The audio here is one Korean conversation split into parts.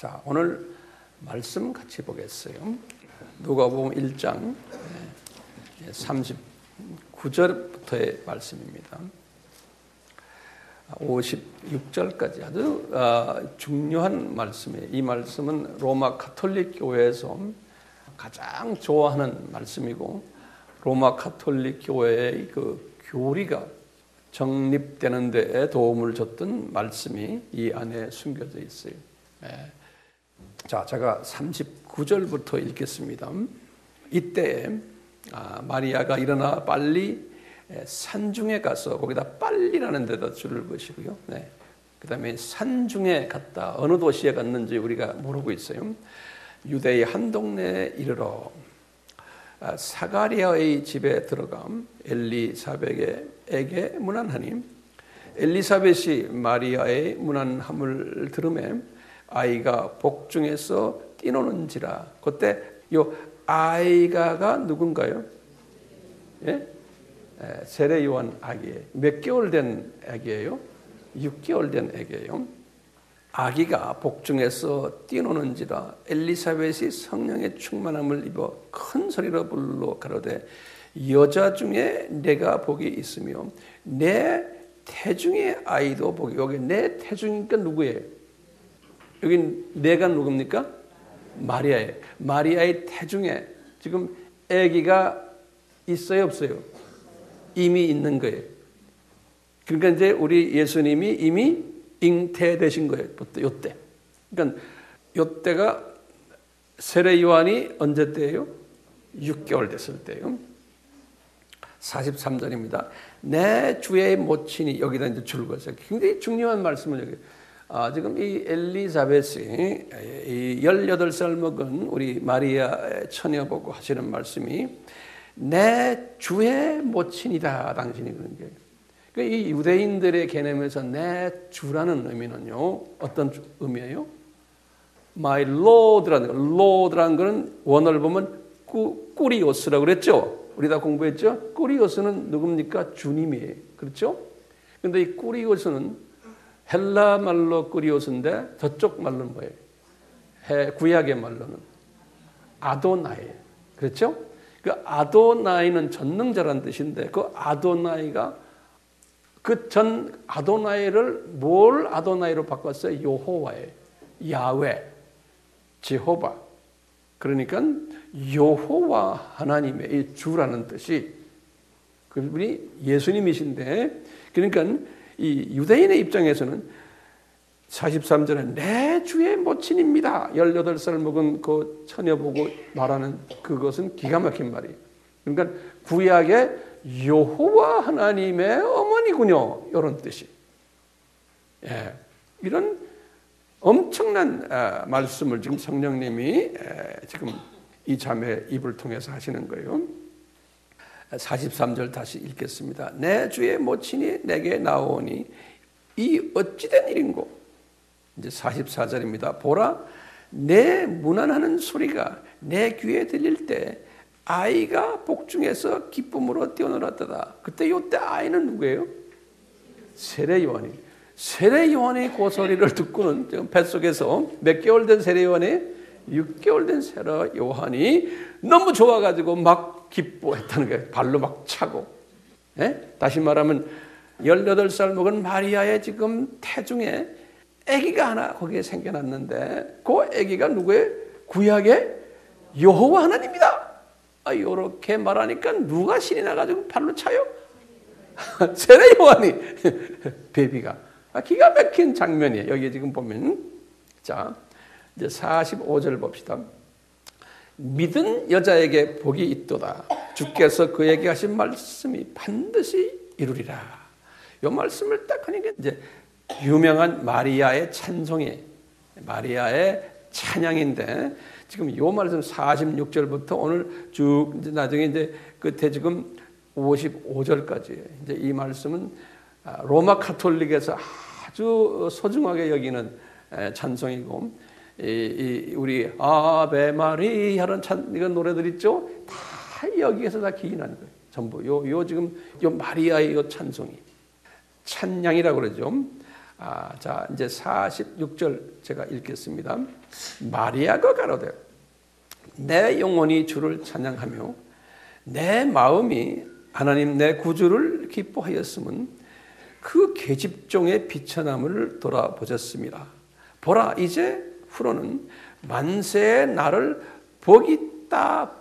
자, 오늘 말씀 같이 보겠어요. 누가복음 1장 39절부터의 말씀입니다. 56절까지 아주 중요한 말씀이에요. 이 말씀은 로마 가톨릭 교회에서 가장 좋아하는 말씀이고, 로마 가톨릭 교회의 그 교리가 정립되는 데에 도움을 줬던 말씀이 이 안에 숨겨져 있어요. 자, 제가 39절부터 읽겠습니다. 이때 마리아가 일어나 빨리 산중에 가서, 거기다 빨리라는 데다 줄을 그으시고요. 그 다음에 산중에 갔다. 어느 도시에 갔는지 우리가 모르고 있어요. 유대의 한 동네에 이르러 사가랴의 집에 들어가 엘리사벳에게 문안하니, 엘리사벳이 마리아의 문안함을 들으매 아이가 복중에서 뛰노는지라. 그때 요 아이가가 누군가요? 예? 세례 요한 아기예요. 몇 개월 된 아기예요? 6개월 된 아기예요. 아기가 복중에서 뛰노는지라. 엘리사벳이 성령의 충만함을 입어 큰 소리로 불러 가로되, 여자 중에 내가 복이 있으며 내 태중의 아이도 복이. 여기 내 태중이니까 누구예요? 여기 내가 누굽니까? 마리아예요. 마리아의 태중에 지금 아기가 있어요, 없어요? 이미 있는 거예요. 그러니까 이제 우리 예수님이 이미 잉태되신 거예요. 요때. 그러니까 요때가 세례 요한이 언제 때예요? 6개월 됐을 때예요. 43절입니다. 내 주의 모친이, 여기다 이제 줄 것이요. 굉장히 중요한 말씀을 여기. 지금 이 엘리사벳이 18살 먹은 우리 마리아 처녀 보고 하시는 말씀이 내 주의 모친이다, 당신이. 그런 게. 이 유대인들의 개념에서 내 주라는 의미는요, 어떤 의미예요? My Lord라는 거. Lord라는 거는 원어를 보면 꾸리오스라고 그랬죠? 우리 다 공부했죠? 꾸리오스는 누굽니까? 주님이에요. 그렇죠? 근데 이 꾸리오스는 헬라 말로 꾸리오스인데 저쪽 말로는 뭐예요? 구약의 말로는 아도나이예요. 그렇죠? 그 아도나이는 전능자라는 뜻인데, 그 아도나이가 그 전 아도나이를 뭘 아도나이로 바꿨어요? 여호와예요. 야훼, 제호바. 그러니까 여호와 하나님의 이 주라는 뜻이 그분이 예수님이신데, 그러니까 이 유대인의 입장에서는 43절에 내 주의 모친입니다. 18살 먹은 그 처녀 보고 말하는 그것은 기가 막힌 말이에요. 그러니까 구약의 여호와 하나님의 어머니군요. 이런 뜻이. 예, 이런 엄청난 말씀을 지금 성령님이 지금 이 자매 입을 통해서 하시는 거예요. 43절 다시 읽겠습니다. 내 주의 모친이 내게 나오니 이 어찌된 일인고. 이제 44절입니다. 보라, 내 문안하는 소리가 내 귀에 들릴 때 아이가 복중에서 기쁨으로 뛰어놀았다. 그때 요때 아이는 누구예요? 세례 요한이. 세례 요한의 그 소리를 듣고는 지금 뱃속에서 몇 개월 된 세례 요한이 6개월 된 세례 요한이 너무 좋아가지고 막 기뻐했다는 거예요. 발로 막 차고. 예? 다시 말하면 18살 먹은 마리아의 지금 태중에 아기가 하나 거기에 생겨났는데, 그 아기가 누구예요? 구약의 여호와 하나님이다. 이렇게 말하니까 누가 신이 나가지고 발로 차요? 세례 요한이. 베비가. 기가 막힌 장면이에요. 여기 지금 보면. 자, 이제 45절 봅시다. 믿은 여자에게 복이 있도다. 주께서 그에게 하신 말씀이 반드시 이루리라. 이 말씀을 딱 하니까 이제 유명한 마리아의 찬송이, 마리아의 찬양인데, 지금 이 말씀 46절부터 오늘 쭉 이제 나중에 이제 끝에 지금 55절까지 이제 이 말씀은 로마 가톨릭에서 아주 소중하게 여기는 찬송이고, 우리 아베 마리아라는 이런 노래들 있죠? 다 여기에서 다 기인하는 거예요. 전부 요 지금 요 마리아의 요 찬송이 찬양이라고 그러죠. 자, 이제 46절 제가 읽겠습니다. 마리아가 가로되 내 영혼이 주를 찬양하며 내 마음이 하나님 내 구주를 기뻐하였음은 그 계집종의 비천함을 돌아보셨습니다. 보라 이제 후로는 만세의 날을 보겠다.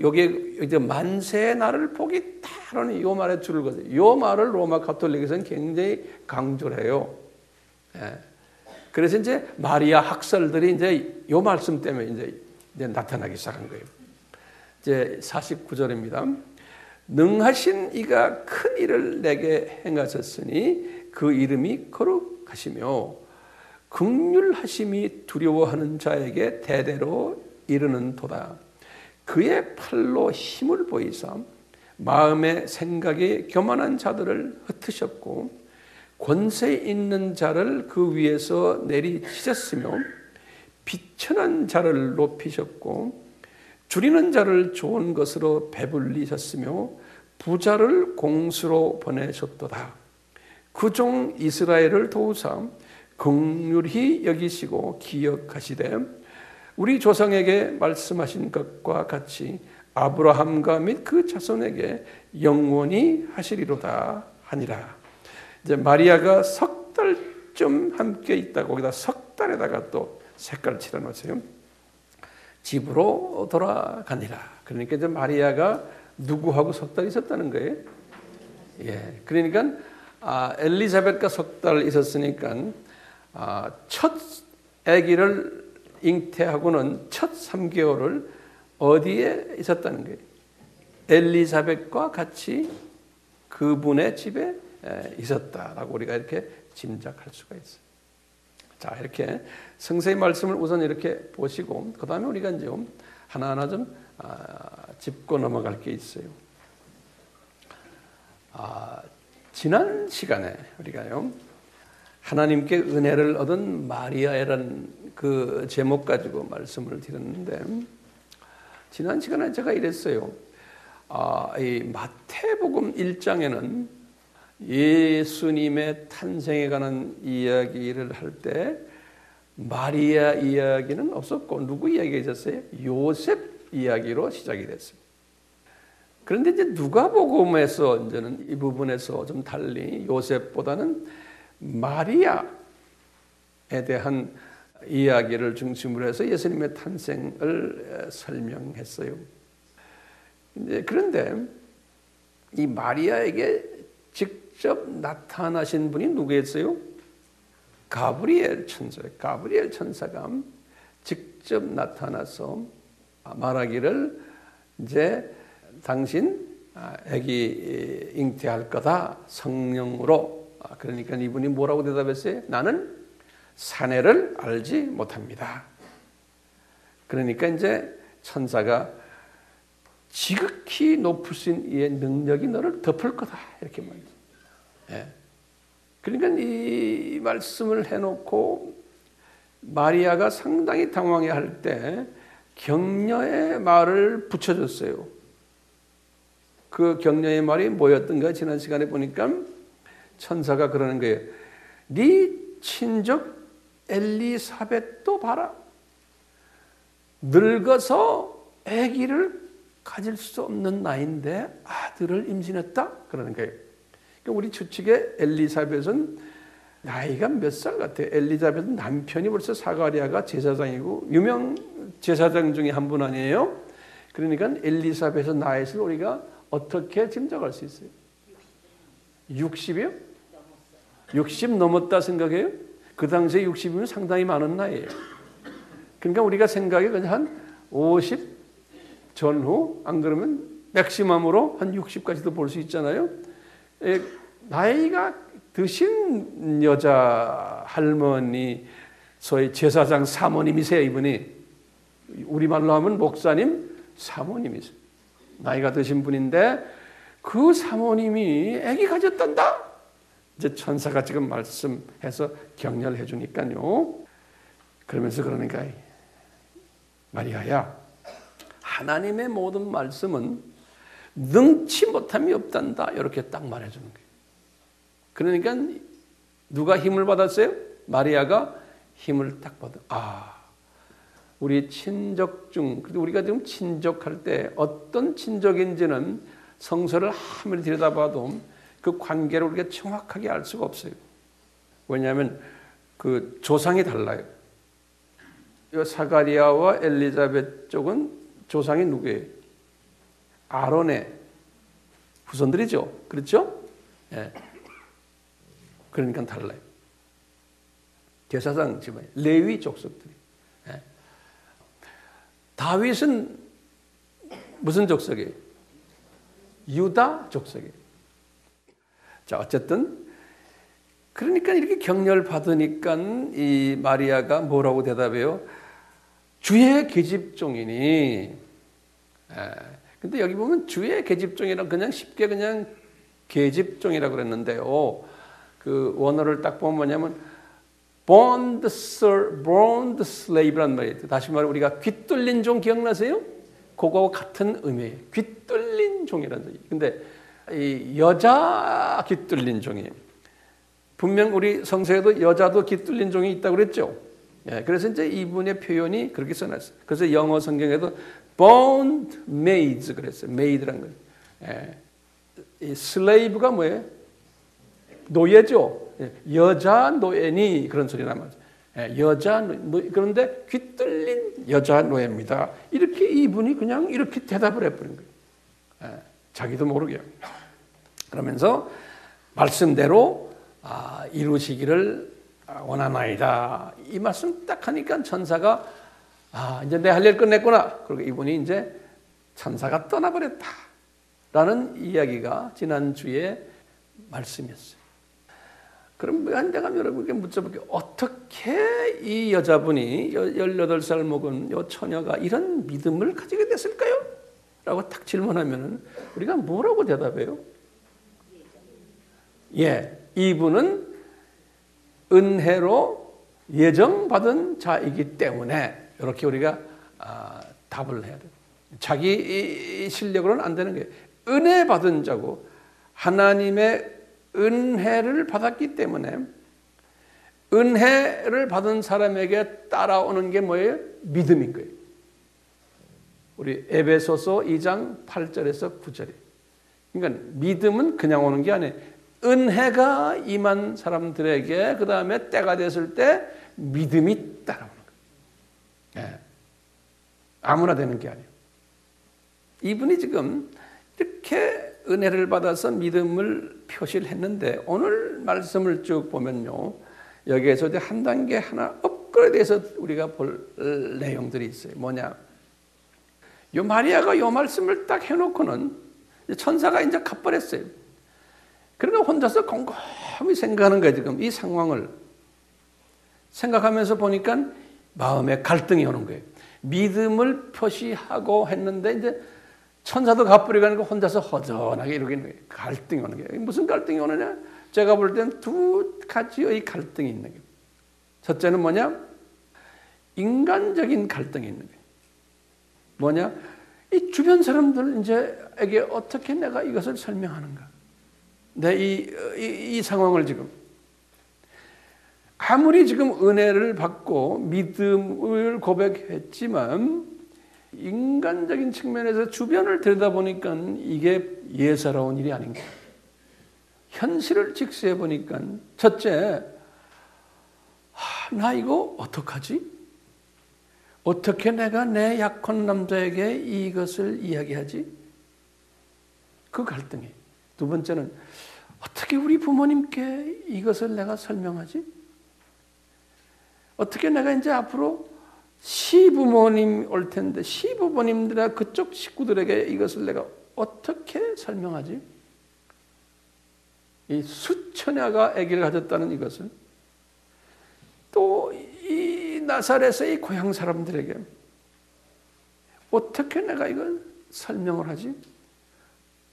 여기 이제 만세의 날을 보겠다라는 이 말에 줄을 거세요. 이 말을 로마 가톨릭에서는 굉장히 강조를 해요. 예. 그래서 이제 마리아 학설들이 이제 이 말씀 때문에 이제 나타나기 시작한 거예요. 이제 49절입니다. 능하신 이가 큰 일을 내게 행하셨으니 그 이름이 거룩하시며 긍휼하심이 두려워하는 자에게 대대로 이르는 도다. 그의 팔로 힘을 보이사 마음의 생각이 교만한 자들을 흩으셨고 권세 있는 자를 그 위에서 내리치셨으며 비천한 자를 높이셨고 줄이는 자를 좋은 것으로 배불리셨으며 부자를 공수로 보내셨도다. 그 종 이스라엘을 도우사 긍휼히 여기시고 기억하시되 우리 조상에게 말씀하신 것과 같이 아브라함과 및 그 자손에게 영원히 하시리로다 하니라. 이제 마리아가 석 달쯤 함께 있다가 거기다 석 달에다가 또 색깔을 칠해 놓으세요. 집으로 돌아가니라. 그러니까 이제 마리아가 누구하고 석 달 있었다는 거예요. 예. 그러니까 엘리자벳과 석 달 있었으니까 첫 아기를 잉태하고는 첫 3개월을 어디에 있었다는 거예요. 엘리자벳과 같이 그분의 집에 있었다라고 우리가 이렇게 짐작할 수가 있어요. 자, 이렇게 성서의 말씀을 우선 이렇게 보시고 그 다음에 우리가 이제 하나하나 좀 짚고 넘어갈 게 있어요. 지난 시간에 우리가요 하나님께 은혜를 얻은 마리아라는 그 제목 가지고 말씀을 드렸는데 지난 시간에 제가 이랬어요. 이 마태복음 1장에는 예수님의 탄생에 관한 이야기를 할 때 마리아 이야기는 없었고 누구 이야기가 있었어요? 요셉 이야기로 시작이 됐습니다. 그런데 이제 누가복음에서 이제는 이 부분에서 좀 달리 요셉보다는 마리아에 대한 이야기를 중심으로 해서 예수님의 탄생을 설명했어요. 그런데 이 마리아에게 직접 나타나신 분이 누구였어요? 가브리엘 천사예요. 가브리엘 천사가 직접 나타나서 말하기를 이제 당신 아기 잉태할 거다 성령으로. 그러니까 이분이 뭐라고 대답했어요? 나는 사내를 알지 못합니다. 그러니까 이제 천사가 지극히 높으신 이의 능력이 너를 덮을 거다 이렇게 말이죠. 예. 그러니까 이 말씀을 해놓고 마리아가 상당히 당황해할 때 격려의 말을 붙여줬어요. 그 격려의 말이 뭐였던가 지난 시간에 보니까 천사가 그러는 거예요. 네 친족 엘리사벳도 봐라. 늙어서 아기를 가질 수 없는 나이인데 아들을 임신했다? 그러는 거예요. 그러니까 우리 추측의 엘리사벳은 나이가 몇 살 같아요? 엘리사벳은 남편이 벌써 사가랴가 제사장이고 유명 제사장 중에 한 분 아니에요? 그러니까 엘리사벳의 나이를 우리가 어떻게 짐작할 수 있어요? 60이요? 60 넘었다 생각해요? 그 당시에 60이면 상당히 많은 나이예요. 그러니까 우리가 생각에 그냥 한 50 전후, 안 그러면 맥시멈으로 한 60까지도 볼 수 있잖아요. 나이가 드신 여자 할머니, 소위 제사장 사모님이세요, 이분이. 우리말로 하면 목사님, 사모님이세요. 나이가 드신 분인데 그 사모님이 아기 가졌단다. 이제 천사가 지금 말씀해서 격려를 해주니까요. 그러면서 그러니까 마리아야, 하나님의 모든 말씀은 능치 못함이 없단다. 이렇게 딱 말해주는 거예요. 그러니까 누가 힘을 받았어요? 마리아가 힘을 딱 받아. 우리 친족 중, 우리가 지금 친족할 때 어떤 친족인지는 성서를 아무리 들여다봐도 그 관계를 우리가 정확하게 알 수가 없어요. 왜냐하면 그 조상이 달라요. 사가리아와 엘리자벳 쪽은 조상이 누구예요? 아론의 후손들이죠. 그렇죠? 예. 그러니까 달라요. 제사장 집안, 레위 족속들이. 예. 다윗은 무슨 족속이에요? 유다 족속이에요. 자, 어쨌든 그러니까 이렇게 격려를 받으니까 이 마리아가 뭐라고 대답해요? 주의 계집종이니. 근데 여기 보면 주의 계집종이란 그냥 쉽게 그냥 계집종이라고 그랬는데요. 그 원어를 딱 보면 뭐냐면 bond slave란 말이에요. 다시 말해 우리가 귀뚫린 종 기억나세요? 그거와 같은 의미예요. 귀뚫린 종이라는 얘기. 근데 이 여자 귀뚫린 종이에요. 분명 우리 성서에도 여자도 귀뚫린 종이 있다고 그랬죠. 예, 그래서 이제 이분의 표현이 그렇게 써놨어요. 그래서 영어 성경에도 bond maids 그랬어요. maid란 거예요. 예, 이 slave가 뭐예요? 노예죠. 예, 여자 노예니 그런 소리 나면 여자 노예. 그런데 귀뚫린 여자 노예입니다. 이렇게 이분이 그냥 이렇게 대답을 해버린 거예요. 예, 자기도 모르게. 그러면서 말씀대로 이루시기를 원하나이다. 이 말씀 딱 하니까 천사가 이제 내 할 일 끝냈구나. 그리고 이분이 이제 천사가 떠나버렸다. 라는 이야기가 지난주에 말씀이었어요. 그럼 내가 여러분께 묻어볼게요. 어떻게 이 여자분이 18살 먹은 이 처녀가 이런 믿음을 가지게 됐을까요? 라고 딱 질문하면 우리가 뭐라고 대답해요? 예, 이분은 은혜로 예정받은 자이기 때문에 이렇게 우리가 답을 해야 돼요. 자기 실력으로는 안 되는 거예요. 은혜 받은 자고 하나님의 은혜를 받았기 때문에 은혜를 받은 사람에게 따라오는 게 뭐예요? 믿음인 거예요. 우리 에베소서 2장 8절에서 9절에. 그러니까 믿음은 그냥 오는 게 아니에요. 은혜가 임한 사람들에게 그 다음에 때가 됐을 때 믿음이 따라오는 거예요. 예. 아무나 되는 게 아니에요. 이분이 지금 이렇게 은혜를 받아서 믿음을 표시를 했는데 오늘 말씀을 쭉 보면요. 여기에서 이제 한 단계 하나 업그레이드해서 우리가 볼 내용들이 있어요. 뭐냐? 요 마리아가 요 말씀을 딱 해놓고는 천사가 이제 가버렸어요. 그러니까 혼자서 곰곰이 생각하는 거예요. 지금 이 상황을 생각하면서 보니까 마음에 갈등이 오는 거예요. 믿음을 표시하고 했는데 이제 천사도 가버리니까 혼자서 허전하게 이러고 있는 거예요. 갈등이 오는 거예요. 무슨 갈등이 오느냐? 제가 볼 때는 두 가지의 갈등이 있는 거예요. 첫째는 뭐냐? 인간적인 갈등이 있는 거예요. 뭐냐? 이 주변 사람들 이제에게 어떻게 내가 이것을 설명하는가? 이 상황을 지금 아무리 지금 은혜를 받고 믿음을 고백했지만 인간적인 측면에서 주변을 들여다보니까 이게 예사로운 일이 아닌가. 현실을 직시해 보니까 첫째, 나 이거 어떡하지? 어떻게 내가 내 약한 남자에게 이것을 이야기하지? 그 갈등이. 두 번째는 어떻게 우리 부모님께 이것을 내가 설명하지? 어떻게 내가 이제 앞으로 시부모님 올 텐데 시부모님들이나 그쪽 식구들에게 이것을 내가 어떻게 설명하지? 이 수처녀가 아기를 가졌다는 이것을 또 이 나사렛의 고향 사람들에게 어떻게 내가 이걸 설명을 하지?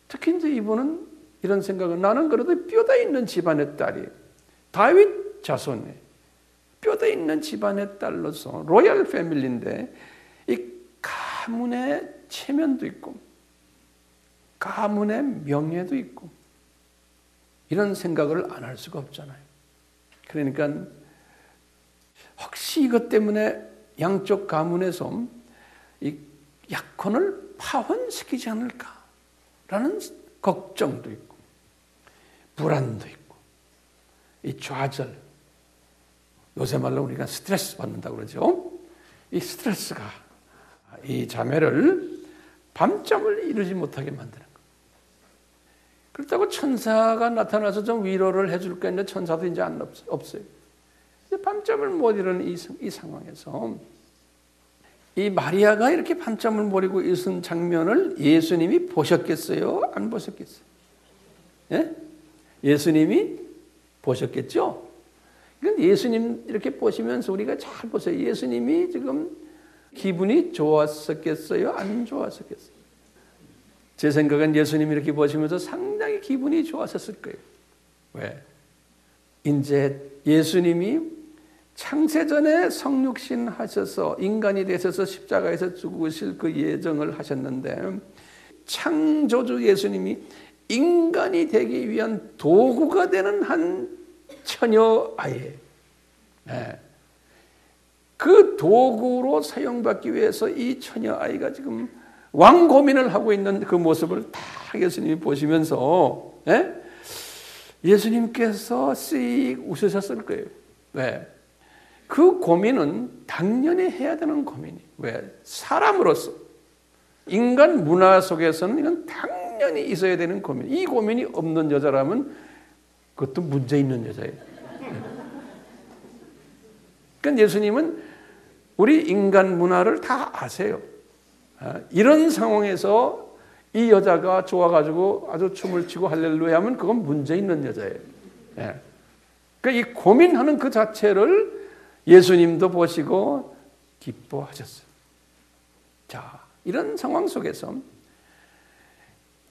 특히 이제 이분은 이런 생각은 나는 그래도 뼈대 있는 집안의 딸이에요. 다윗 자손에 뼈대 있는 집안의 딸로서 로얄 패밀리인데 이 가문의 체면도 있고 가문의 명예도 있고 이런 생각을 안 할 수가 없잖아요. 그러니까 혹시 이것 때문에 양쪽 가문에서 이 약혼을 파혼시키지 않을까라는 걱정도 있고 불안도 있고 이 좌절, 요새 말로 우리가 스트레스 받는다고 그러죠. 이 스트레스가 이 자매를 밤잠을 이루지 못하게 만드는 거예요. 그렇다고 천사가 나타나서 좀 위로를 해줄 거 있는데 천사도 이제 없어요. 이제 밤잠을 못 이루는 이 상황에서 이 마리아가 이렇게 밤잠을 못 이루고 있은 장면을 예수님이 보셨겠어요? 안 보셨겠어요? 예? 예수님이 보셨겠죠? 그러니까 예수님 이렇게 보시면서 우리가 잘 보세요. 예수님이 지금 기분이 좋았었겠어요? 안 좋았었겠어요? 제 생각은 예수님이 이렇게 보시면서 상당히 기분이 좋았었을 거예요. 왜? 이제 예수님이 창세전에 성육신 하셔서 인간이 되셔서 십자가에서 죽으실 그 예정을 하셨는데 창조주 예수님이 인간이 되기 위한 도구가 되는 한 처녀 아이예요. 네. 그 도구로 사용받기 위해서 이 처녀 아이가 지금 왕 고민을 하고 있는 그 모습을 다 예수님이 보시면서 예수님께서 씩 웃으셨을 거예요. 왜? 그 고민은 당연히 해야 되는 고민이에요. 왜? 사람으로서 인간 문화 속에서는 이건 당연히 있어야 되는 고민. 이 고민이 없는 여자라면 그것도 문제 있는 여자예요. 그러니까 예수님은 우리 인간 문화를 다 아세요. 이런 상황에서 이 여자가 좋아가지고 아주 춤을 추고 할렐루야 하면 그건 문제 있는 여자예요. 그러니까 이 고민하는 그 자체를 예수님도 보시고 기뻐하셨어요. 자, 이런 상황 속에서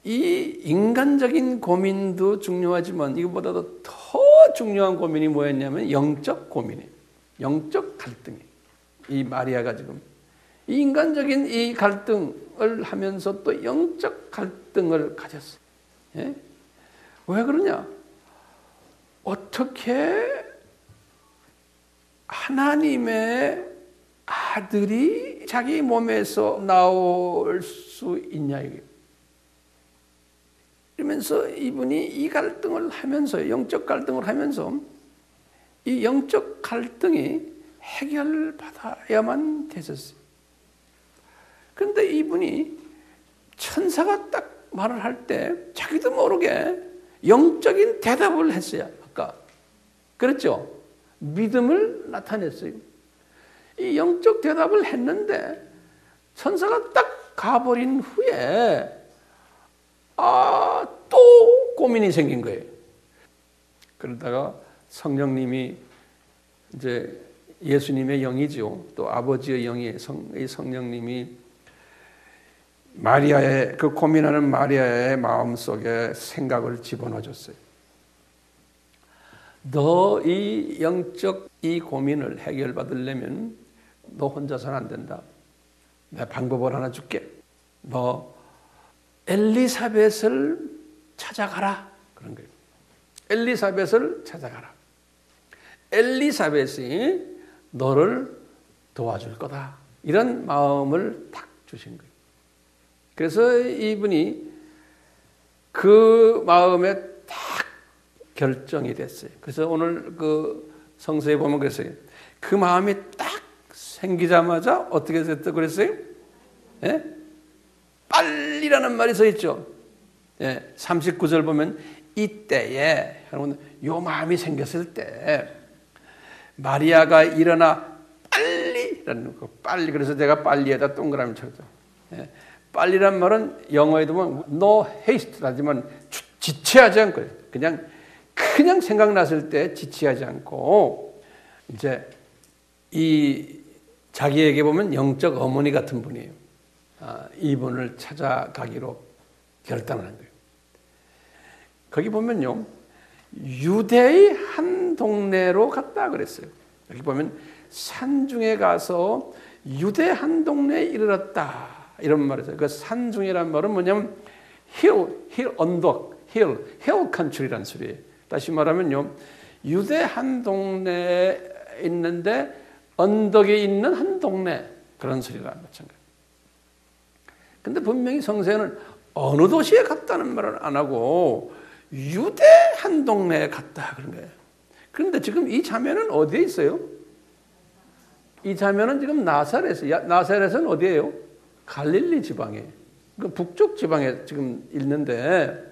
이 인간적인 고민도 중요하지만 이것보다도 더 중요한 고민이 뭐였냐면 영적 고민이에요. 영적 갈등이에요. 이 마리아가 지금 이 인간적인 이 갈등을 하면서 또 영적 갈등을 가졌어요. 예? 왜 그러냐? 어떻게 하나님의 아들이 자기 몸에서 나올 수 있냐 이게. 그러면서 이분이 이 갈등을 하면서 영적 갈등을 하면서 이 영적 갈등이 해결받아야만 됐었어요. 그런데 이분이 천사가 딱 말을 할 때 자기도 모르게 영적인 대답을 했어요. 아까 그랬죠? 믿음을 나타냈어요. 이 영적 대답을 했는데 천사가 딱 가버린 후에 또 고민이 생긴 거예요. 그러다가 성령님이 이제 예수님의 영이죠. 또 아버지의 영이 성령님이 마리아의 그 고민하는 마리아의 마음속에 생각을 집어넣어 줬어요. 너 이 영적 이 고민을 해결받으려면 너 혼자서는 안 된다. 내가 방법을 하나 줄게. 너 엘리사벳을 찾아가라. 그런 거예요. 엘리사벳을 찾아가라. 엘리사벳이 너를 도와줄 거다. 이런 마음을 딱 주신 거예요. 그래서 이분이 그 마음에 딱 결정이 됐어요. 그래서 오늘 그 성서에 보면 그랬어요. 그 마음이 딱 생기자마자 어떻게 됐다고 그랬어요? 예? 빨리라는 말이 써 있죠. 예, 39절 보면 이때에 여러분 요 마음이 생겼을 때 마리아가 일어나 빨리라는 거. 빨리. 그래서 제가 빨리에다 동그라미 쳤죠. 예, 빨리란 말은 영어에도 보면 no haste라지만 지체하지 않고 그냥 생각났을 때 지체하지 않고 이제 이 자기에게 보면 영적 어머니 같은 분이에요. 이분을 찾아가기로 결단을 한 거예요. 거기 보면요. 유대의 한 동네로 갔다 그랬어요. 여기 보면 산중에 가서 유대 한 동네에 이르렀다. 이런 말이 있어요. 그 산중이란 말은 뭐냐면 hill, 언덕, hill country라는 소리예요. 다시 말하면요. 유대 한 동네에 있는데 언덕에 있는 한 동네 그런 소리가 마찬가지. 근데 분명히 성서에는 어느 도시에 갔다는 말을 안 하고 유대 한 동네에 갔다 그런 거예요. 그런데 지금 이 자매는 어디에 있어요? 이 자매는 지금 나사렛은 어디예요? 갈릴리 지방에, 그 북쪽 지방에 지금 있는데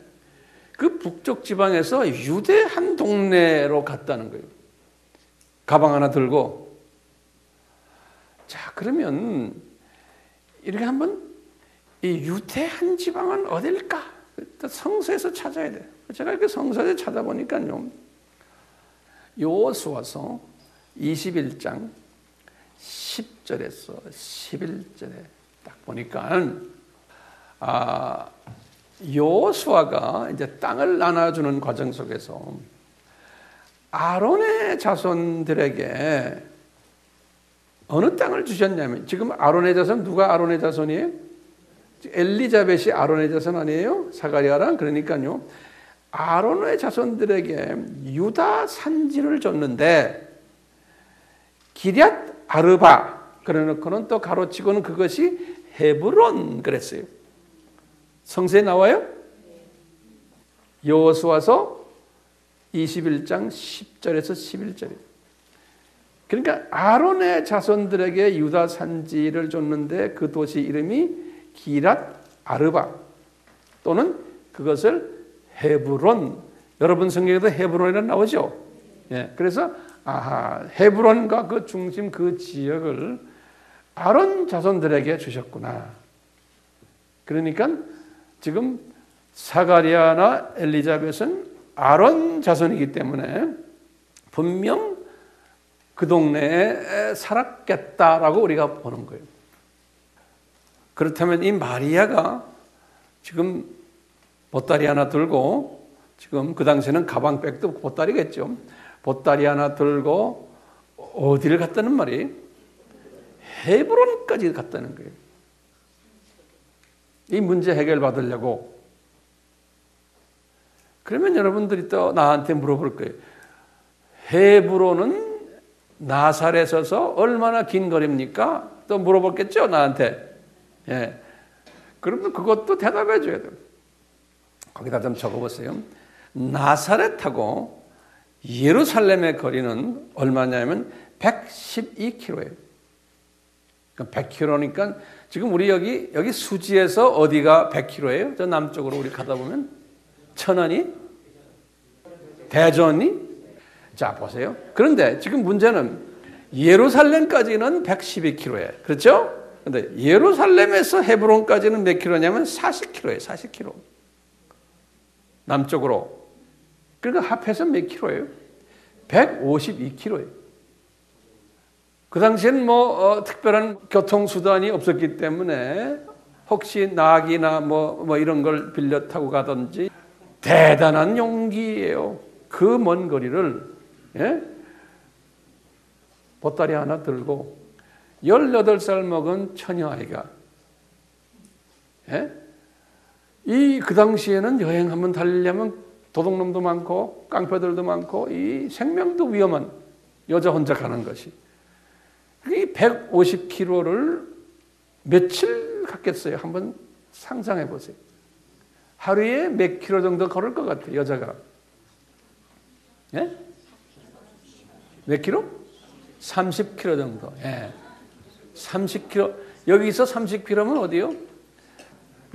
그 북쪽 지방에서 유대 한 동네로 갔다는 거예요. 가방 하나 들고. 자, 그러면 이렇게 한번 이 유대 한 지방은 어딜까? 성서에서 찾아야 돼요. 제가 이렇게 성서에 찾아보니까요. 여호수아서 21장 10절에서 11절에 딱 보니까 여호수아가 이제 땅을 나눠주는 과정 속에서 아론의 자손들에게 어느 땅을 주셨냐면, 지금 아론의 자손, 누가 아론의 자손이에요? 엘리자벳이 아론의 자손 아니에요? 사가랴랑. 그러니까요, 아론의 자손들에게 유다 산지를 줬는데 기럇 아르바 그래놓고는 또 가로치고는 그것이 헤브론 그랬어요. 성서에 나와요? 여호수아서 21장 10절에서 11절이에요. 그러니까 아론의 자손들에게 유다 산지를 줬는데 그 도시 이름이 기럇 아르바 또는 그것을 헤브론. 여러분 성경에도 헤브론이라 나오죠. 예, 그래서 헤브론과 그 중심 그 지역을 아론 자손들에게 주셨구나. 그러니까 지금 사가랴나 엘리자벳은 아론 자손이기 때문에 분명 그 동네에 살았겠다라고 우리가 보는 거예요. 그렇다면 이 마리아가 지금 보따리 하나 들고, 지금 그 당시에는 가방백도 보따리겠죠. 보따리 하나 들고 어디를 갔다는 말이? 헤브론까지 갔다는 거예요. 이 문제 해결 받으려고. 그러면 여러분들이 또 나한테 물어볼 거예요. 헤브론은 나사렛에서 얼마나 긴 거리입니까? 또 물어봤겠죠, 나한테. 예. 그러면 그것도 대답해 줘야 돼요. 거기다 좀 적어보세요. 나사렛하고 예루살렘의 거리는 얼마냐면 112km예요. 그러니까 100km니까 지금 우리 여기 수지에서 어디가 100km예요? 저 남쪽으로 우리 가다 보면 천안이, 대전이. 자, 보세요. 그런데 지금 문제는 예루살렘까지는 112km예요. 그렇죠? 근데 예루살렘에서 헤브론까지는 몇 킬로냐면 40km예요. 40km. 남쪽으로. 그러니까 합해서 몇 킬로예요? 152km예요. 그 당시엔 특별한 교통수단이 없었기 때문에 혹시 낙이나 뭐 이런 걸 빌려 타고 가든지 대단한 용기예요. 그 먼 거리를, 예? 보따리 하나 들고 18살 먹은 처녀아이가, 예? 그 당시에는 여행 한번 달리려면 도둑놈도 많고 깡패들도 많고 이 생명도 위험한 여자 혼자 가는 것이, 이 150km를 며칠 갔겠어요? 한번 상상해 보세요. 하루에 몇 킬로 정도 걸을 것 같아요, 여자가? 예? 몇 킬로? 30km 정도. 예. 30km. 여기서 30km면 어디요?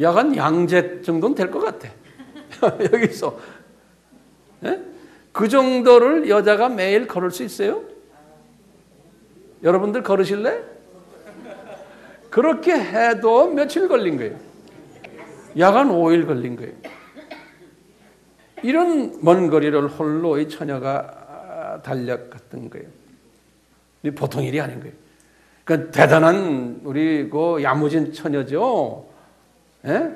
야간 양재 정도는 될 것 같아. 여기서. 예? 그 정도를 여자가 매일 걸을 수 있어요? 여러분들 걸으실래? 그렇게 해도 며칠 걸린 거예요. 야간 5일 걸린 거예요. 이런 먼 거리를 홀로 이 처녀가 달려갔던 거예요. 보통 일이 아닌 거예요. 그러니까 대단한 우리 그 야무진 처녀죠. 예?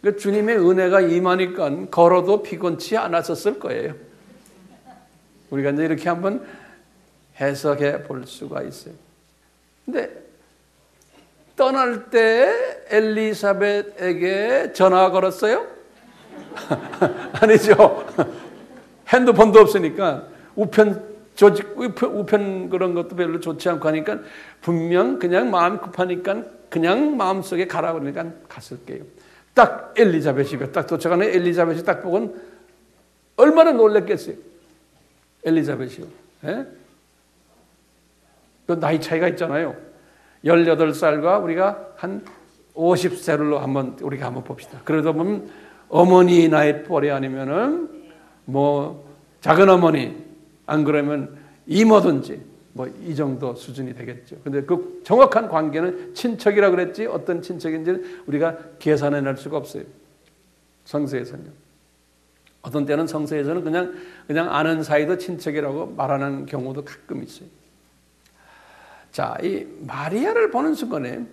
그러니까 주님의 은혜가 임하니까 걸어도 피곤치 않았었을 거예요. 우리가 이제 이렇게 한번 해석해 볼 수가 있어요. 근데 떠날 때 엘리사벳에게 전화 걸었어요? 아니죠. 핸드폰도 없으니까 우편 그런 것도 별로 좋지 않고 하니까 분명 그냥 마음 급하니까 그냥 마음속에 가라 그러니까 갔을게요. 딱 엘리자벳이가 딱 도착하는 엘리자벳이 딱 보곤 얼마나 놀랬겠어요. 엘리자벳이요. 예? 그 나이 차이가 있잖아요. 18살과 우리가 한 50세로 우리가 한번 봅시다. 그러다 보면 어머니 나이 또래 아니면은 뭐 작은 어머니 안 그러면 이모든지 뭐 이 정도 수준이 되겠죠. 근데 그 정확한 관계는 친척이라 그랬지 어떤 친척인지는 우리가 계산해낼 수가 없어요. 성서에서는요. 어떤 때는 성서에서는 그냥 아는 사이도 친척이라고 말하는 경우도 가끔 있어요. 자, 이 마리아를 보는 순간에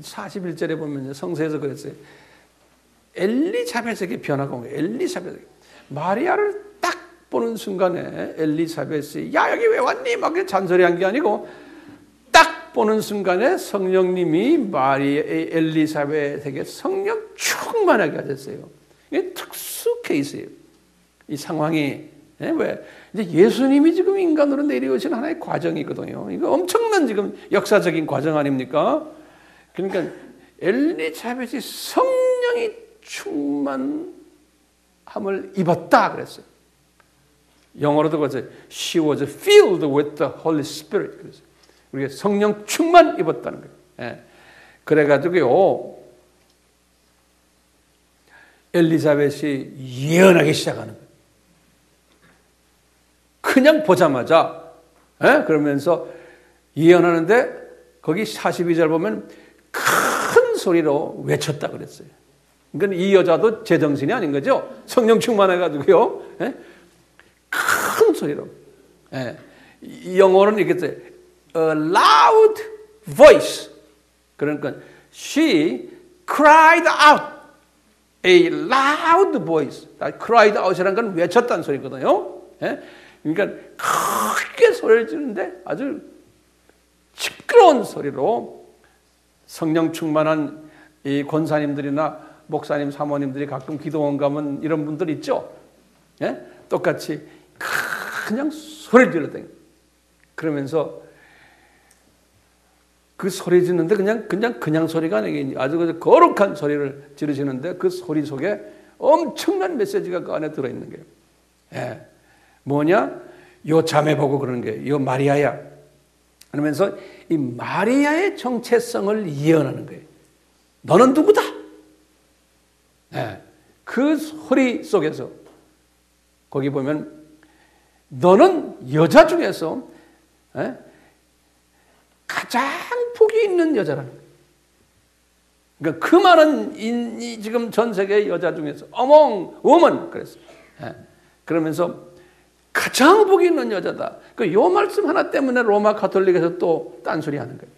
41절에 보면 성서에서 그랬어요. 엘리자벳에게 변화가 온 거예요. 엘리자벳에게. 마리아를 딱 보는 순간에 엘리자벳이 야 여기 왜 왔니? 막 잔소리한 게 아니고 딱 보는 순간에 성령님이 엘리자벳에게 성령 충만하게 하셨어요. 이게 특수 케이스예요. 이 상황이 왜 이제 예수님이 지금 인간으로 내려오신 하나의 과정이거든요. 이거 엄청난 지금 역사적인 과정 아닙니까? 그러니까 엘리자벳이 성령이 충만함을 입었다 그랬어요. 영어로도 그랬어요. She was filled with the Holy Spirit. 그랬어요. 우리가 성령 충만 입었다는 거예요. 예. 그래가지고요. 엘리자벳이 예언하기 시작하는 거예요. 그냥 보자마자 그러면서 예언하는데 거기 42절 보면 큰 소리로 외쳤다 그랬어요. 그러니까 이 여자도 제정신이 아닌 거죠. 성령 충만해가지고요. 큰 소리로. 이 영어로는 이렇게 써요. A loud voice. 그러니까 she cried out. A loud voice. cried out이라는 건 외쳤다는 소리거든요. 그러니까 크게 소리를 지르는데 아주 시끄러운 소리로 성령 충만한 이 권사님들이나 목사님, 사모님들이 가끔 기도원 가면 이런 분들 있죠. 똑같이 그냥 소리를 질렀다. 그러면서 그 소리 짓는데 그냥 소리가 아니고 아주 거룩한 소리를 지르시는데 그 소리 속에 엄청난 메시지가 그 안에 들어있는 거예요. 뭐냐? 요 자매 보고 그러는 거예요. 요 마리아야. 그러면서 이 마리아의 정체성을 예언하는 거예요. 너는 누구다? 그 소리 속에서 거기 보면 너는 여자 중에서 가장 복이 있는 여자라는 거예요. 그러니까 그 많은 지금 전 세계 여자 중에서 among women 그랬어요. 그러면서 가장 복이 있는 여자다. 요 말씀 하나 때문에 로마 가톨릭에서 또 딴소리 하는 거예요.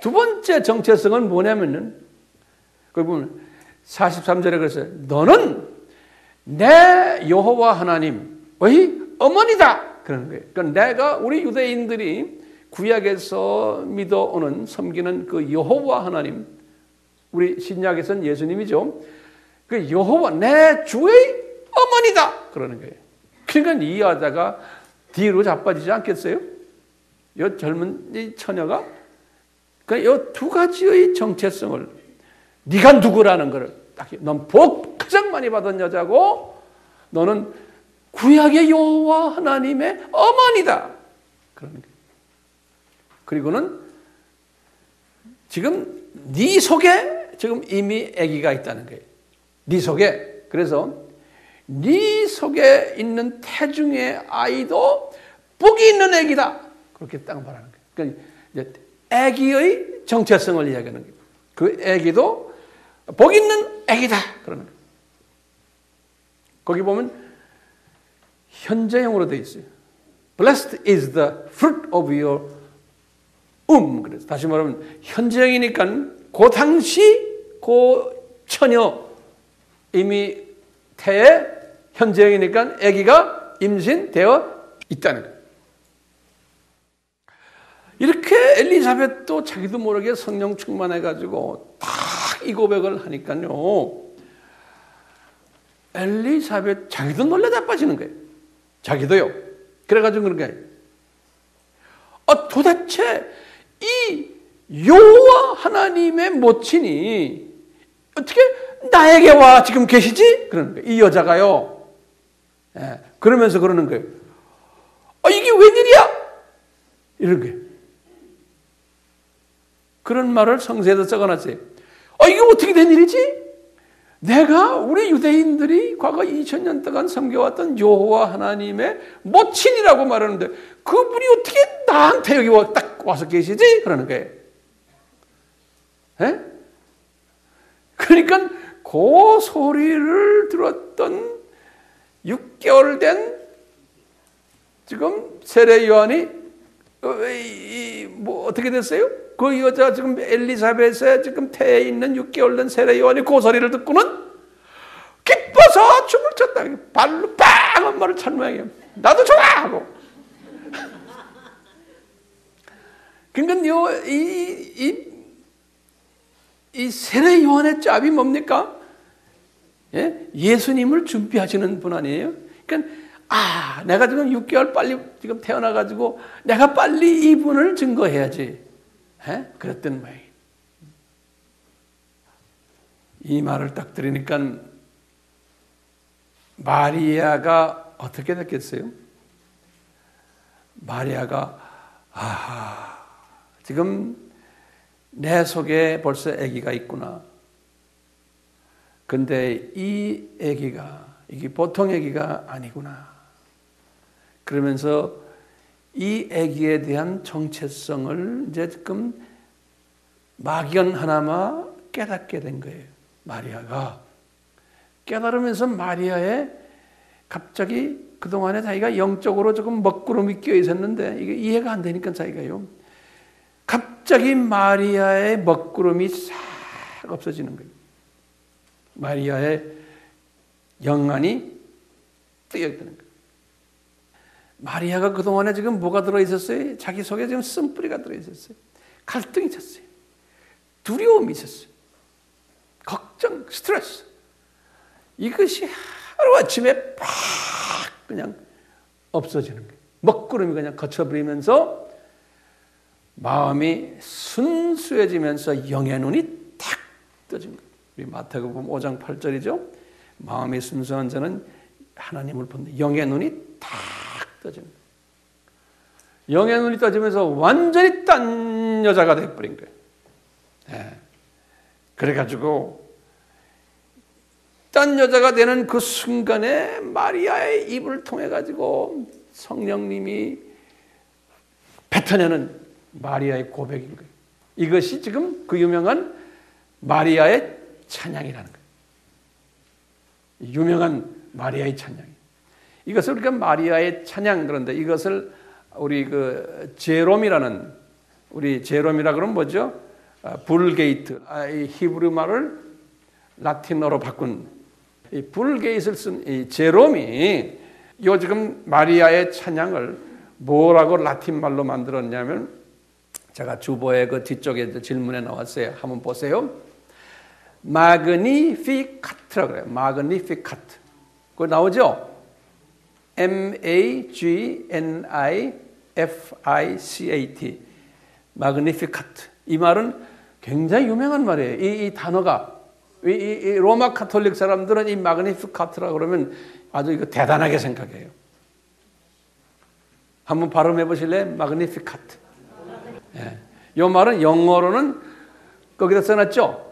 두 번째 정체성은 뭐냐면은 거기 보면 43절에 그랬어요. 너는 내 여호와 하나님의 어머니다. 그러는 거예요. 그러니까 내가 우리 유대인들이 구약에서 믿어오는 섬기는 그 여호와 하나님, 우리 신약에서는 예수님이죠. 그 여호와 내 주의 어머니다. 그러는 거예요. 그러니까 이 여자가 뒤로 자빠지지 않겠어요? 이 젊은 이 처녀가 그러니까 이 두 가지의 정체성을 네가 누구라는 것을 넌 복 가장 많이 받은 여자고 너는 구약의 여호와 하나님의 어머니다. 그러는 거예요. 그리고는 지금 네 속에 지금 이미 아기가 있다는 거예요. 네 속에. 그래서 네 속에 있는 태중의 아이도 복이 있는 아기다. 그렇게 딱 말하는 거예요. 그러니까 이제 아기의 정체성을 이야기하는 거예요. 그 아기도 복 있는 아기다. 그러는 거예요. 거기 보면 현재형으로 되어 있어요. Blessed is the fruit of your womb. 그래서 다시 말하면 현재형이니까 그 당시 그 처녀 이미 태에 현재형이니까 아기가 임신되어 있다는 거예요. 이렇게 엘리사벳도 자기도 모르게 성령 충만해가지고 딱 이 고백을 하니까요. 엘리사벳 자기도 놀라 자빠지는 거예요. 자기도요. 그래가지고 그런 거예요. 도대체 이 여호와 하나님의 모친이 어떻게 나에게 와 지금 계시지? 그러는 거예요. 이 여자가요. 예, 그러면서 그러는 거예요. 이게 웬일이야? 이런 거예요. 그런 말을 성서에도 적어놨어요. 이게 어떻게 된 일이지? 내가 우리 유대인들이 과거 2000년 동안 섬겨왔던 여호와 하나님의 모친이라고 말하는데 그분이 어떻게 나한테 여기 딱 와서 계시지? 그러는 거예요. 에? 그러니까 그 소리를 들었던 6개월 된 지금 세례 요한이 뭐 어떻게 됐어요? 그 여자 지금 엘리사벳에 지금 태에 있는 6개월 된 세례 요한이 그 소리를 듣고는 기뻐서 춤을 췄다. 발로 빵 엄마를 찬 모양이에요. 나도 좋아 하고. 그러니까 이 세례 요한의 짭이 뭡니까? 예수님을 준비하시는 분 아니에요? 그러니까 내가 지금 6개월 빨리 지금 태어나가지고 내가 빨리 이분을 증거해야지. 그랬던 모양이에요. 이 말을 딱 들으니까 마리아가 어떻게 됐겠어요? 마리아가 지금 내 속에 벌써 아기가 있구나. 근데 이 아기가 이게 보통 아기가 아니구나. 그러면서 이 아기에 대한 정체성을 이제 지금 막연하나마 깨닫게 된 거예요. 마리아가 깨달으면서 마리아의 갑자기 그동안에 자기가 영적으로 조금 먹구름이 끼어 있었는데 이게 이해가 안 되니까 자기가요. 갑자기 마리아의 먹구름이 싹 없어지는 거예요. 마리아의 영안이 뜨여드는 거예요. 마리아가 그동안에 지금 뭐가 들어있었어요? 자기 속에 지금 쓴뿌리가 들어있었어요. 갈등이 있었어요. 두려움이 있었어요. 걱정, 스트레스. 이것이 하루아침에 팍 그냥 없어지는 거예요. 먹구름이 그냥 거쳐버리면서 마음이 순수해지면서 영의 눈이 탁 떠진 거예요. 우리 마태복음 5장 8절이죠. 마음이 순수한 자는 하나님을 본다. 영의 눈이 탁 떠지는 거예요. 영의 눈이 떠지면서 완전히 딴 여자가 돼버린 거예요. 네. 그래가지고 딴 여자가 되는 그 순간에 마리아의 입을 통해 가지고 성령님이 뱉어내는 마리아의 고백인 거예요. 이것이 지금 그 유명한 마리아의 찬양이라는 거예요. 유명한 마리아의 찬양. 이것을 우리가 마리아의 찬양 그런데 이것을 우리 그 제롬이라는 우리 제롬이라 그러면 뭐죠? 불게이트. 이 히브리 말을 라틴어로 바꾼 이 불게이트를 쓴 이 제롬이 요 지금 마리아의 찬양을 뭐라고 라틴 말로 만들었냐면 제가 주보의 그 뒤쪽에 질문에 나왔어요. 한번 보세요. 마그니피카트라고 그래요. 마그니피카트. 그거 나오죠? M-A-G-N-I-F-I-C-A-T. 마그니피카트. 이 말은 굉장히 유명한 말이에요. 이 단어가. 이 로마 카톨릭 사람들은 이 마그니피카트라고 그러면 아주 이거 대단하게 생각해요. 한번 발음해 보실래요? 마그니피카트. 예. 이 말은 영어로는 거기다 써놨죠?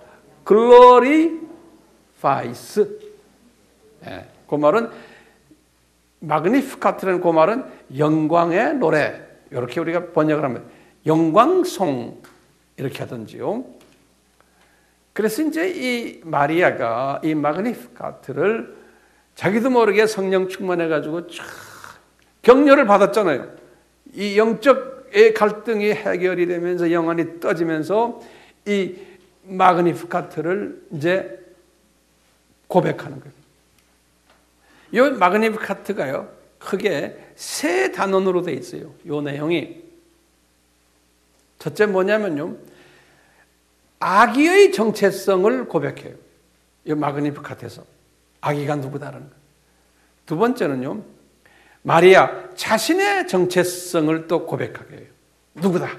glorifies. 예. 그 말은 마그니피카트라는 그 말은 영광의 노래. 이렇게 우리가 번역을 하면 영광송 이렇게 하든지요. 그래서 이제 이 마리아가 이 마그니피카트를 자기도 모르게 성령 충만해가지고 쫙 격려를 받았잖아요. 이 영적의 갈등이 해결이 되면서 영안이 떠지면서 이 마그니피카트를 이제 고백하는 거예요. 이 마그니피카트가요, 크게 세 단원으로 되어 있어요. 이 내용이. 첫째 뭐냐면요, 아기의 정체성을 고백해요. 이 마그니피카트에서. 아기가 누구다라는 거예요. 두 번째는요, 마리아 자신의 정체성을 또 고백하게 해요. 누구다?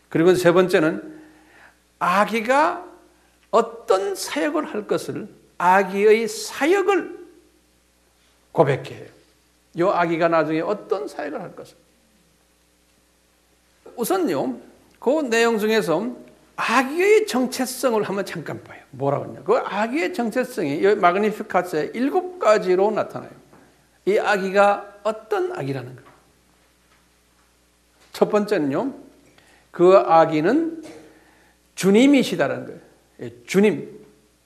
그리고 세 번째는 아기가 어떤 사역을 할 것을, 아기의 사역을 고백해 해요. 이 아기가 나중에 어떤 사역을 할 것을. 우선요, 그 내용 중에서 아기의 정체성을 한번 잠깐 봐요. 뭐라고 하냐. 그 아기의 정체성이 이 마그니피카스의 7가지로 나타나요. 이 아기가 어떤 아기라는 것. 첫 번째는요, 그 아기는 주님이시다라는 거예요. 주님.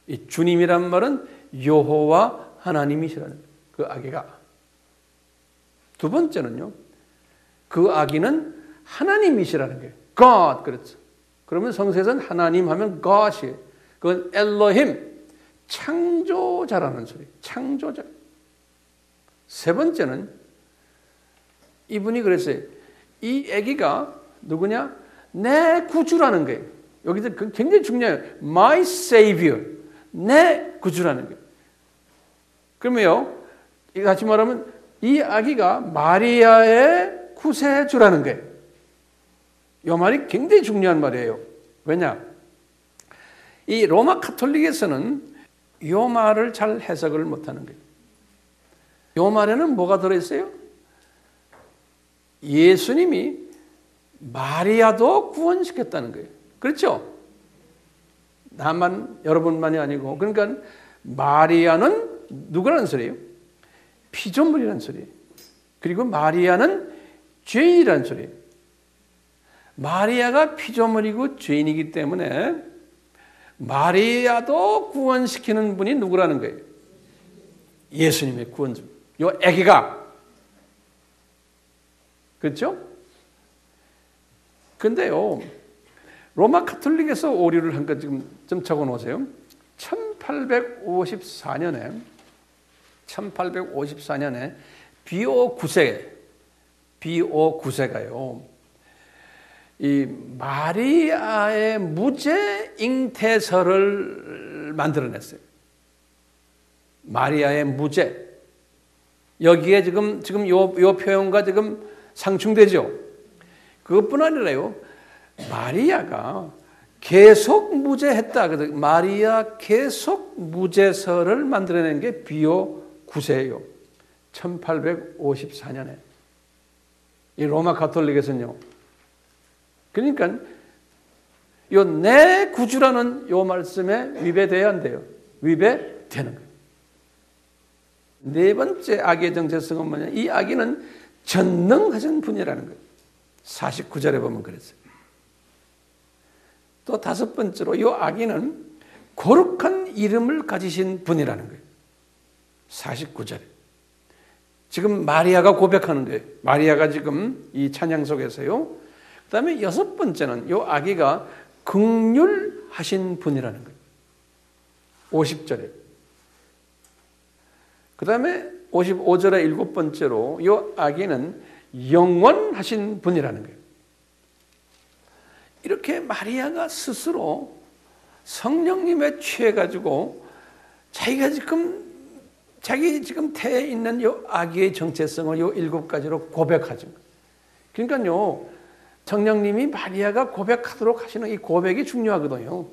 이 주님이란 말은 여호와 하나님이시라는 거예요. 그 아기가. 두 번째는요, 그 아기는 하나님이시라는 거예요. God. 그렇죠. 그러면 성서에서는 하나님 하면 God이에요. 그건 엘로힘. 창조자라는 소리. 창조자. 세 번째는 이분이 그랬어요. 이 아기가 누구냐? 내 구주라는 거예요. 여기서 굉장히 중요해요. My Savior. 내 구주라는 거예요. 그러면요, 같이 말하면 이 아기가 마리아의 구세주라는 거예요. 이 말이 굉장히 중요한 말이에요. 왜냐? 이 로마 카톨릭에서는 이 말을 잘 해석을 못하는 거예요. 이 말에는 뭐가 들어있어요? 예수님이 마리아도 구원시켰다는 거예요. 그렇죠? 나만, 여러분만이 아니고. 그러니까 마리아는 누구라는 소리예요? 피조물이라는 소리예요. 그리고 마리아는 죄인이라는 소리예요. 마리아가 피조물이고 죄인이기 때문에 마리아도 구원시키는 분이 누구라는 거예요? 예수님의 구원주. 요 아기가. 그렇죠? 근데요, 로마 카톨릭에서 오류를 한 것 지금 좀 적어 놓으세요. 1854년에 비오 9세가요. 이 마리아의 무죄 잉태설을 만들어냈어요. 마리아의 무죄. 여기에 지금 요 표현과 지금 상충되죠. 그것뿐 아니라요. 마리아가 계속 무죄했다. 그래서 마리아 계속 무죄설을 만들어낸 게 비오 9세예요. 1854년에. 이 로마 가톨릭에서는요. 그러니까 요 내 구주라는 요 말씀에 위배돼야 안 돼요. 위배되는 거예요. 네 번째 아기의 정체성은 뭐냐? 이 아기는 전능하신 분이라는 거예요. 49절에 보면 그랬어요. 또 다섯 번째로 이 아기는 거룩한 이름을 가지신 분이라는 거예요. 49절에. 지금 마리아가 고백하는 거예요. 마리아가 지금 이 찬양 속에서요. 그 다음에 여섯 번째는 이 아기가 긍휼하신 분이라는 거예요. 50절에. 그 다음에 55절에 일곱 번째로 이 아기는 영원하신 분이라는 거예요. 이렇게 마리아가 스스로 성령님에 취해가지고 자기 지금 태에 있는 이 아기의 정체성을 이 7가지로 고백하죠. 그러니까요, 성령님이 마리아가 고백하도록 하시는 이 고백이 중요하거든요.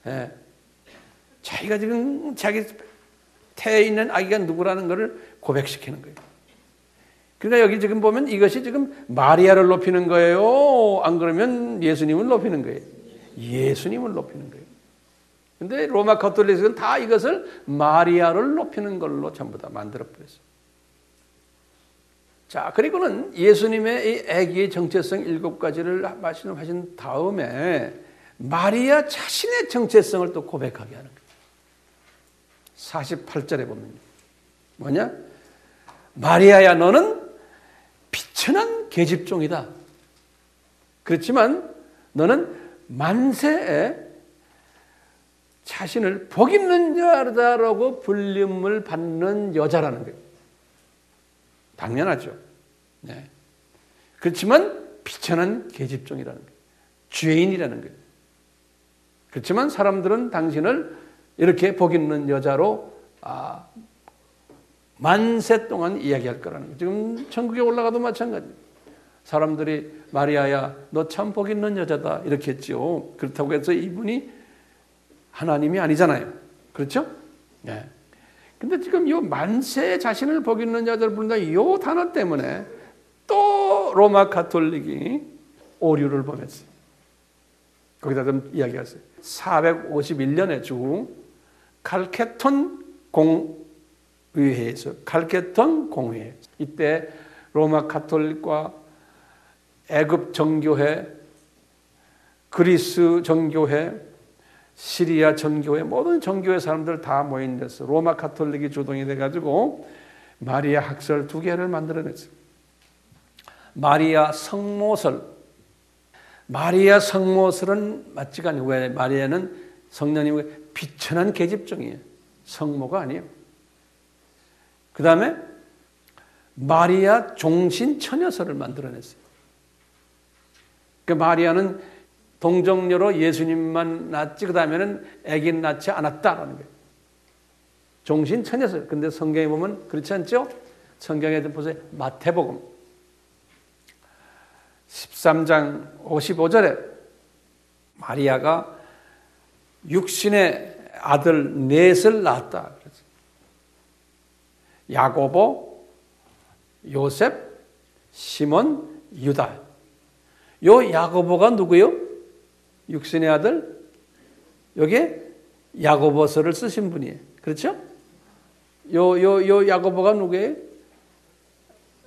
예. 자기가 지금 자기 태에 있는 아기가 누구라는 것을 고백시키는 거예요. 그러니까 여기 지금 보면 이것이 지금 마리아를 높이는 거예요? 안 그러면 예수님을 높이는 거예요? 예수님을 높이는 거예요. 근데 로마 가톨릭은 다 이것을 마리아를 높이는 걸로 전부 다 만들어버렸어요. 자, 그리고는 예수님의 이 아기의 정체성 7가지를 말씀하신 다음에 마리아 자신의 정체성을 또 고백하게 하는 거예요. 48절에 보면 뭐냐? 마리아야, 너는 비천한 계집종이다. 그렇지만 너는 만세에 자신을 복 있는 여자라고 불림을 받는 여자라는 거예요. 당연하죠. 네. 그렇지만 비천한 계집종이라는 거예요. 죄인이라는 거예요. 그렇지만 사람들은 당신을 이렇게 복 있는 여자로 만세 동안 이야기할 거라는 거예요. 지금 천국에 올라가도 마찬가지예요. 사람들이 마리아야 너 참 복 있는 여자다 이렇게 했죠. 그렇다고 해서 이분이 하나님이 아니잖아요. 그렇죠? 네. 근데 지금 이 만세 자신을 복 있는 여자를 부른다 이 단어 때문에 또 로마 가톨릭이 오류를 범했어요. 거기다 좀 이야기했어요. 451년에 주 칼케톤 공의회에서 칼케톤 공의회 이때 로마 가톨릭과 애굽 정교회, 그리스 정교회, 시리아 정교회 모든 정교회 사람들 다 모인 데서 로마 가톨릭이 주동이 돼가지고 마리아 학설 2개를 만들어냈어요. 마리아 성모설. 마리아 성모설은 맞지가 않아요. 왜? 마리아는 성령님의 비천한 계집종이에요. 성모가 아니에요. 그 다음에 마리아 종신 처녀설을 만들어냈어요. 그 마리아는 동정녀로 예수님만 낳았지 그 다음에는 아기는 낳지 않았다라는 거예요. 종신 처녀설. 근데 성경에 보면 그렇지 않죠? 성경에 보세요. 마태복음 13장 55절에 마리아가 육신의 아들 넷을 낳았다. 야고보, 요셉, 시몬, 유다. 요 야고보가 누구요? 육신의 아들? 여기에 야고보서를 쓰신 분이에요. 그렇죠? 요 야고보가 누구예요?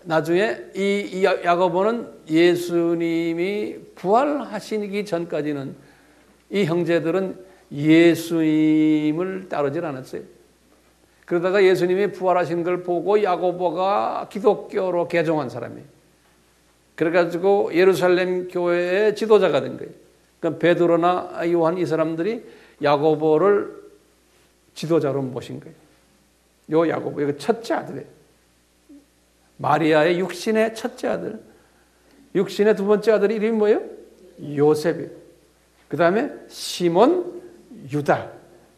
나중에 이 야고보는 예수님이 부활하시기 전까지는 이 형제들은 예수님을 따르질 않았어요. 그러다가 예수님이 부활하신 걸 보고 야고보가 기독교로 개종한 사람이에요. 그래가지고 예루살렘 교회의 지도자가 된 거예요. 그러니까 베드로나 요한 이 사람들이 야고보를 지도자로 모신 거예요. 요 야고보, 이거 첫째 아들이에요. 마리아의 육신의 첫째 아들. 육신의 두 번째 아들 이름이 뭐예요? 요셉이에요. 그 다음에 시몬, 유다.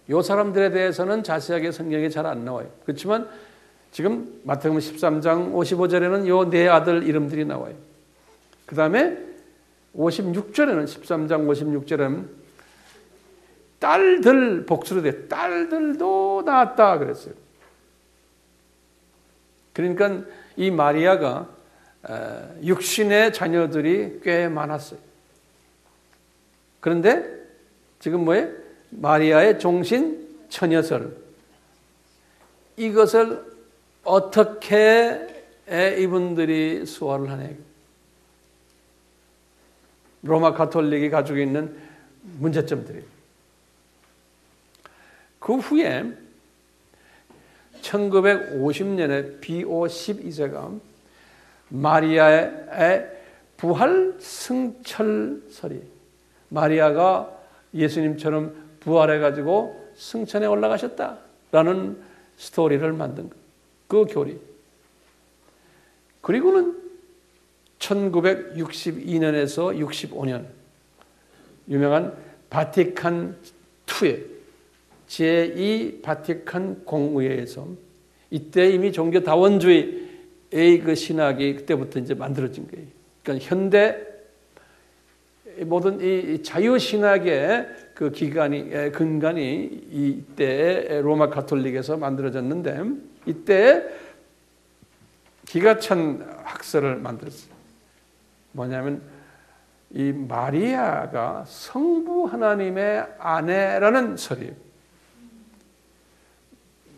요 사람들에 대해서는 자세하게 성경에 잘 안 나와요. 그렇지만 지금 마태복음 13장 55절에는 요 네 아들 이름들이 나와요. 그 다음에 56절에는 13장 56절에는 딸들 복수로 돼. 딸들도 낳았다 그랬어요. 그러니까 이 마리아가 육신의 자녀들이 꽤 많았어요. 그런데 지금 뭐예요? 마리아의 종신 처녀설. 이것을 어떻게 이분들이 소화를 하냐. 로마 가톨릭이 가지고 있는 문제점들이에요. 그 후에 1950년에 BO 12세가 마리아의 부활 승천설이 마리아가 예수님처럼 부활해가지고 승천에 올라가셨다라는 스토리를 만든 거예요. 그 교리. 그리고는 1962년에서 65년 유명한 바티칸 II 제2 바티칸 공의회에서 이때 이미 종교 다원주의의 그 신학이 그때부터 이제 만들어진 거예요. 그러니까 현대 모든 이 자유신학의 그 근간이 이때 로마 가톨릭에서 만들어졌는데 이때 기가 찬 학설을 만들었어요. 뭐냐면 이 마리아가 성부 하나님의 아내라는 설이에요.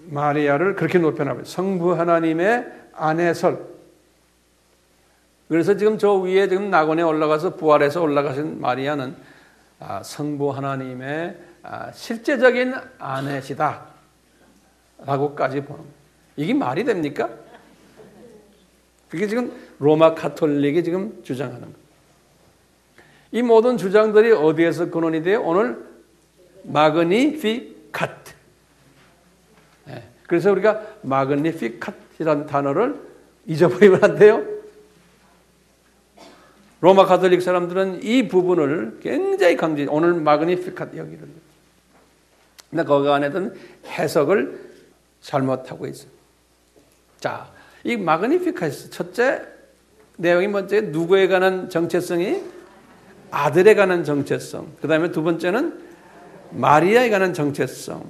마리아를 그렇게 높여놔요. 성부 하나님의 아내설. 그래서 지금 저 위에 지금 낙원에 올라가서 부활해서 올라가신 마리아는 성부 하나님의 실제적인 아내시다 라고까지 보는 거예요. 이게 말이 됩니까? 그게 지금 로마 가톨릭이 지금 주장하는 거예요. 이 모든 주장들이 어디에서 근원이 돼요? 오늘 마그니피카트. 그래서 우리가 마그니피카트라는 단어를 잊어버리면 안 돼요. 로마 가톨릭 사람들은 이 부분을 굉장히 강조해요. 오늘 마그니피카트 여기를. 근데 거기 안에는 해석을 잘못하고 있어요. 자, 이 마그니피카스 첫째 내용이 먼저 누구에 관한 정체성이 아들에 관한 정체성. 그 다음에 두 번째는 마리아에 관한 정체성.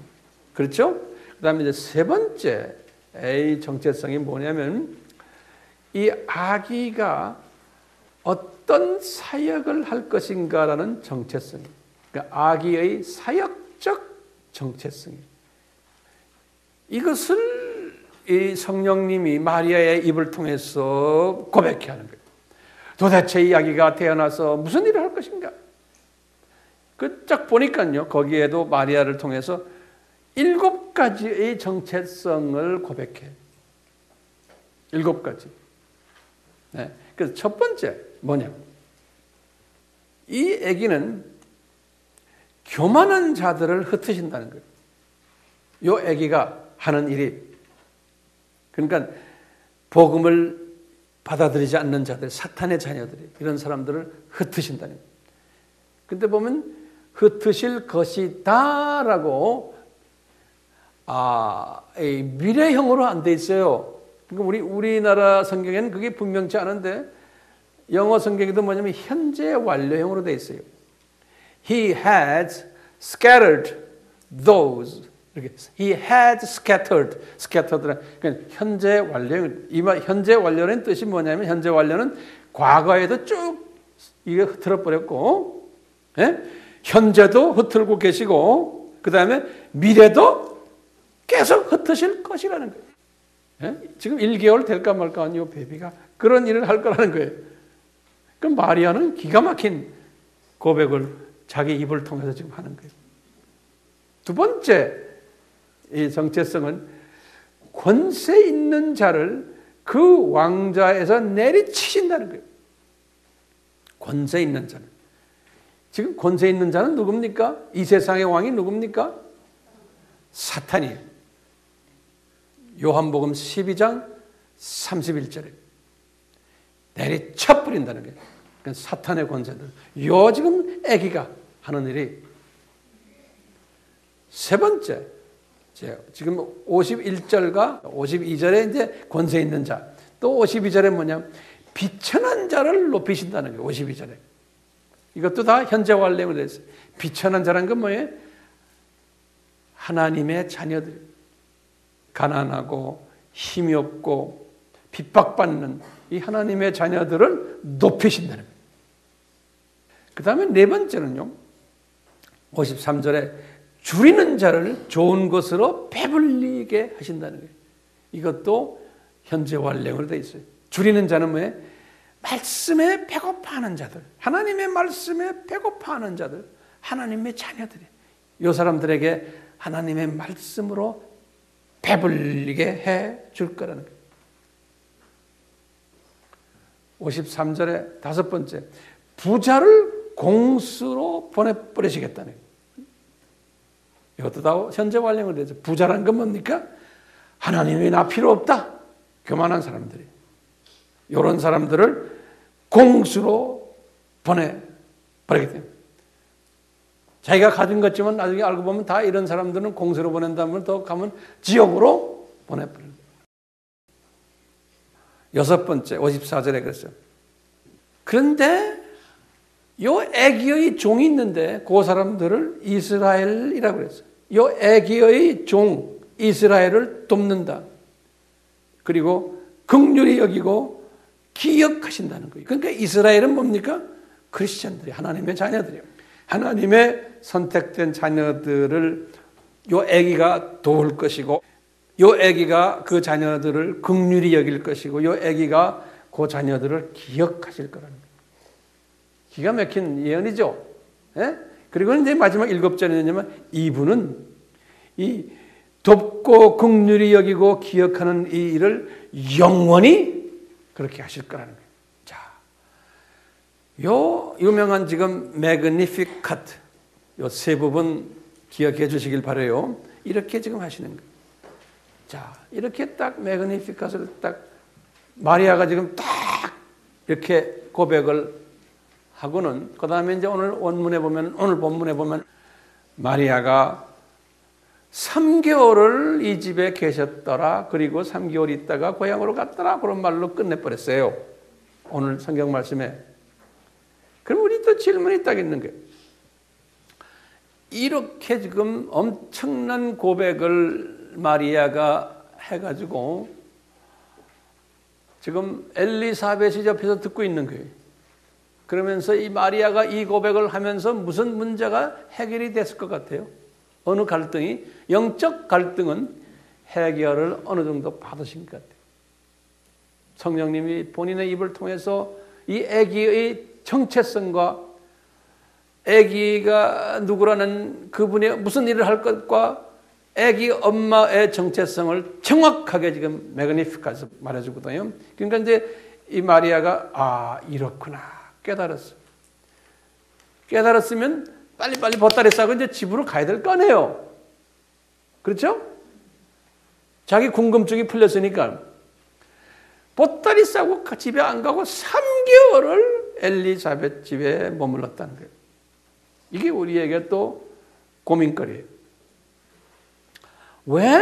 그렇죠? 그 다음에 이제 세 번째 이 정체성이 뭐냐면 이 아기가 어떤 사역을 할 것인가라는 정체성. 그러니까 아기의 사역적 정체성. 이것을 이 성령님이 마리아의 입을 통해서 고백해 하는 거예요. 도대체 이 아기가 태어나서 무슨 일을 할 것인가? 그 쫙 보니까요, 거기에도 마리아를 통해서 7가지의 정체성을 고백해. 7가지. 네. 그래서 첫 번째 뭐냐? 이 아기는 교만한 자들을 흩으신다는 거예요. 요 아기가 하는 일이. 그러니까 복음을 받아들이지 않는 자들, 사탄의 자녀들이 이런 사람들을 흩으신다는 거예요. 근데 보면 흩으실 것이다라고 미래형으로 안 돼 있어요. 그러니까 우리나라 성경에는 그게 분명치 않은데 영어 성경에도 뭐냐면 현재 완료형으로 돼 있어요. He had scattered those. 이렇게 He had scattered. 그러니까 현재 완료형. 현재 완료는 뜻이 뭐냐면 현재 완료는 과거에도 쭉 이게 흐트러 버렸고, 예? 현재도 흐트고 계시고, 그 다음에 미래도 계속 흩으실 것이라는 거예요. 예? 지금 1개월 될까 말까 한 이 베비가 그런 일을 할 거라는 거예요. 그럼 마리아는 기가 막힌 고백을 자기 입을 통해서 지금 하는 거예요. 두 번째 이 정체성은 권세 있는 자를 그 왕좌에서 내리치신다는 거예요. 권세 있는 자는. 지금 권세 있는 자는 누굽니까? 이 세상의 왕이 누굽니까? 사탄이에요. 요한복음 12장 31절에 내리쳐 버린다는 거예요. 그러니까 사탄의 권세들. 요 지금 아기가 하는 일이. 세 번째, 지금 51절과 52절에 이제 권세 있는 자, 또 52절에 뭐냐? 비천한 자를 높이신다는 거예요. 52절에. 이것도 다 현재 완료로 되어 있어요. 비천한 자라는 건 뭐예요? 하나님의 자녀들. 가난하고 힘이 없고 핍박받는 이 하나님의 자녀들을 높이신다는 거예요. 그 다음에 네 번째는요. 53절에 줄이는 자를 좋은 것으로 배불리게 하신다는 거예요. 이것도 현재 완료로 되어 있어요. 줄이는 자는 뭐예요? 말씀에 배고파하는 자들, 하나님의 말씀에 배고파하는 자들, 하나님의 자녀들이 이 사람들에게 하나님의 말씀으로 배불리게 해 줄 거라는 거예요. 53절에 다섯 번째, 부자를 공수로 보내버리시겠다는 거예요. 이것도 다 현재 완료가 되죠. 부자란 건 뭡니까? 하나님이 나 필요 없다. 교만한 사람들이. 이런 사람들을 공수로 보내버리게 됩니다. 자기가 가진 것지만 나중에 알고 보면 다 이런 사람들은 공수로 보낸다면 더 가면 지옥으로 보내버립니다. 여섯 번째, 54절에 그랬어요. 그런데 요 애기의 종이 있는데 그 사람들을 이스라엘이라고 그랬어요. 요 애기의 종 이스라엘을 돕는다. 그리고 긍휼히 여기고 기억하신다는 거예요. 그러니까 이스라엘은 뭡니까? 크리스천들이, 하나님의 자녀들이에요. 하나님의 선택된 자녀들을 요 아기가 도울 것이고, 요 아기가 그 자녀들을 긍휼히 여길 것이고, 요 아기가 그 자녀들을 기억하실 거라는 거예요. 기가 막힌 예언이죠. 예? 그리고 이제 마지막 7절에는 이분은 이 돕고 긍휼히 여기고 기억하는 이 일을 영원히 그렇게 하실 거라는 거예요. 자, 요 유명한 지금 매그니피카트 요 세 부분 기억해 주시길 바라요. 이렇게 지금 하시는 거예요. 자, 이렇게 딱 매그니피카트를 딱 마리아가 지금 딱 이렇게 고백을 하고는 그 다음에 이제 오늘 본문에 보면 마리아가 3개월을 이 집에 계셨더라. 그리고 3개월 있다가 고향으로 갔더라. 그런 말로 끝내버렸어요. 오늘 성경 말씀에. 그럼 우리 또 질문이 딱 있는 거예요. 이렇게 지금 엄청난 고백을 마리아가 해가지고 지금 엘리사벳이 옆에서 듣고 있는 거예요. 그러면서 이 마리아가 이 고백을 하면서 무슨 문제가 해결이 됐을 것 같아요? 어느 갈등이? 영적 갈등은 해결을 어느 정도 받으신 것 같아요. 성령님이 본인의 입을 통해서 이 아기의 정체성과 아기가 누구라는 그분이 무슨 일을 할 것과 아기 엄마의 정체성을 정확하게 지금 매그니피카에서 말해주거든요. 그러니까 이제 이 마리아가 이렇구나 깨달았어. 깨달았으면 빨리빨리 보따리 싸고 이제 집으로 가야 될 거 아니에요. 그렇죠? 자기 궁금증이 풀렸으니까 보따리 싸고 집에 안 가고 3개월을 엘리사벳 집에 머물렀다는 거예요. 이게 우리에게 또 고민거리예요. 왜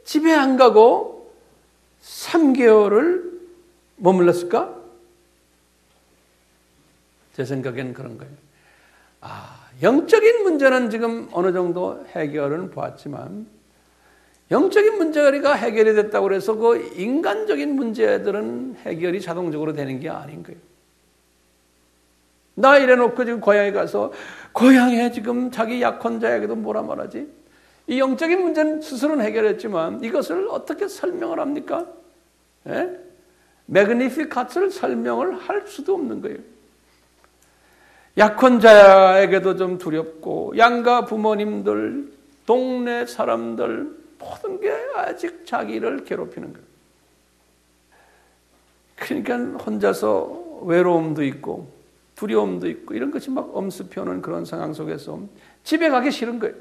집에 안 가고 3개월을 머물렀을까? 제 생각에는 그런 거예요. 영적인 문제는 지금 어느 정도 해결은 보았지만 영적인 문제가 해결이 됐다고 해서 그 인간적인 문제들은 해결이 자동적으로 되는 게 아닌 거예요. 나 이래놓고 지금 고향에 가서 고향에 지금 자기 약혼자에게도 뭐라 말하지? 이 영적인 문제는 스스로는 해결했지만 이것을 어떻게 설명을 합니까? 매그니피카트를 설명을 할 수도 없는 거예요. 약혼자에게도 좀 두렵고 양가 부모님들, 동네 사람들 모든 게 아직 자기를 괴롭히는 거예요. 그러니까 혼자서 외로움도 있고 두려움도 있고 이런 것이 막 엄습해오는 그런 상황 속에서 집에 가기 싫은 거예요.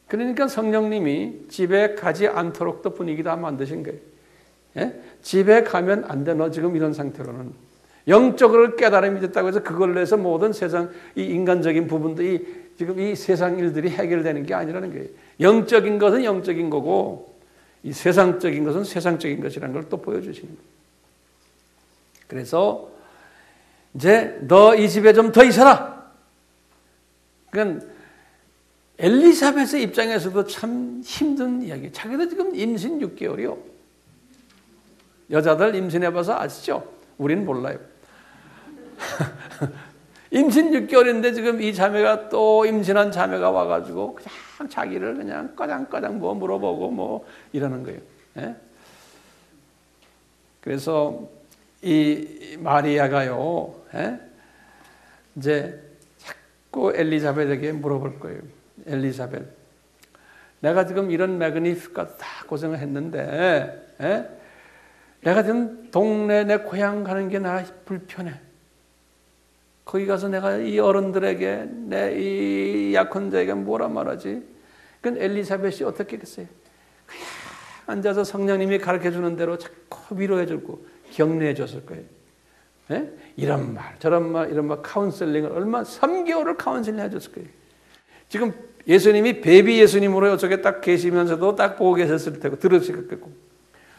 그러니까 성령님이 집에 가지 않도록 또 분위기 다 만드신 거예요. 집에 가면 안 돼. 너 지금 이런 상태로는. 영적으로 깨달음이 됐다고 해서 그걸로 해서 모든 세상 이 인간적인 부분들이 지금 이 세상 일들이 해결되는 게 아니라는 거예요. 영적인 것은 영적인 거고 이 세상적인 것은 세상적인 것이라는 걸 또 보여주시는 거예요. 그래서 이제 너 이 집에 좀 더 있어라. 그러니까 엘리사벳의 입장에서도 참 힘든 이야기예요. 자기도 지금 임신 6개월이요. 여자들 임신해봐서 아시죠? 우리는 몰라요. 임신 6개월인데 지금 이 자매가 또 임신한 자매가 와가지고 그냥 자기를 그냥 꺼장꺼장 뭐 물어보고 뭐 이러는 거예요. 그래서 이 마리아가요, 이제 자꾸 엘리사벳에게 물어볼 거예요. 엘리사벳, 내가 지금 이런 매그니피카 다 고생을 했는데, 내가 지금 동네 내 고향 가는 게 나 불편해. 거기 가서 내가 이 어른들에게 내 이 약혼자에게 뭐라 말하지? 그건 엘리사벳이 어떻게 했겠어요? 그냥 앉아서 성령님이 가르쳐 주는 대로 자꾸 위로해 주고 격려해 줬을 거예요. 이런 말 저런 말 이런 말 카운셀링을 얼마 3개월을 카운셀링 해줬을 거예요. 지금 예수님이 베비 예수님으로 이쪽에 딱 계시면서도 딱 보고 계셨을 테고 들으실 거고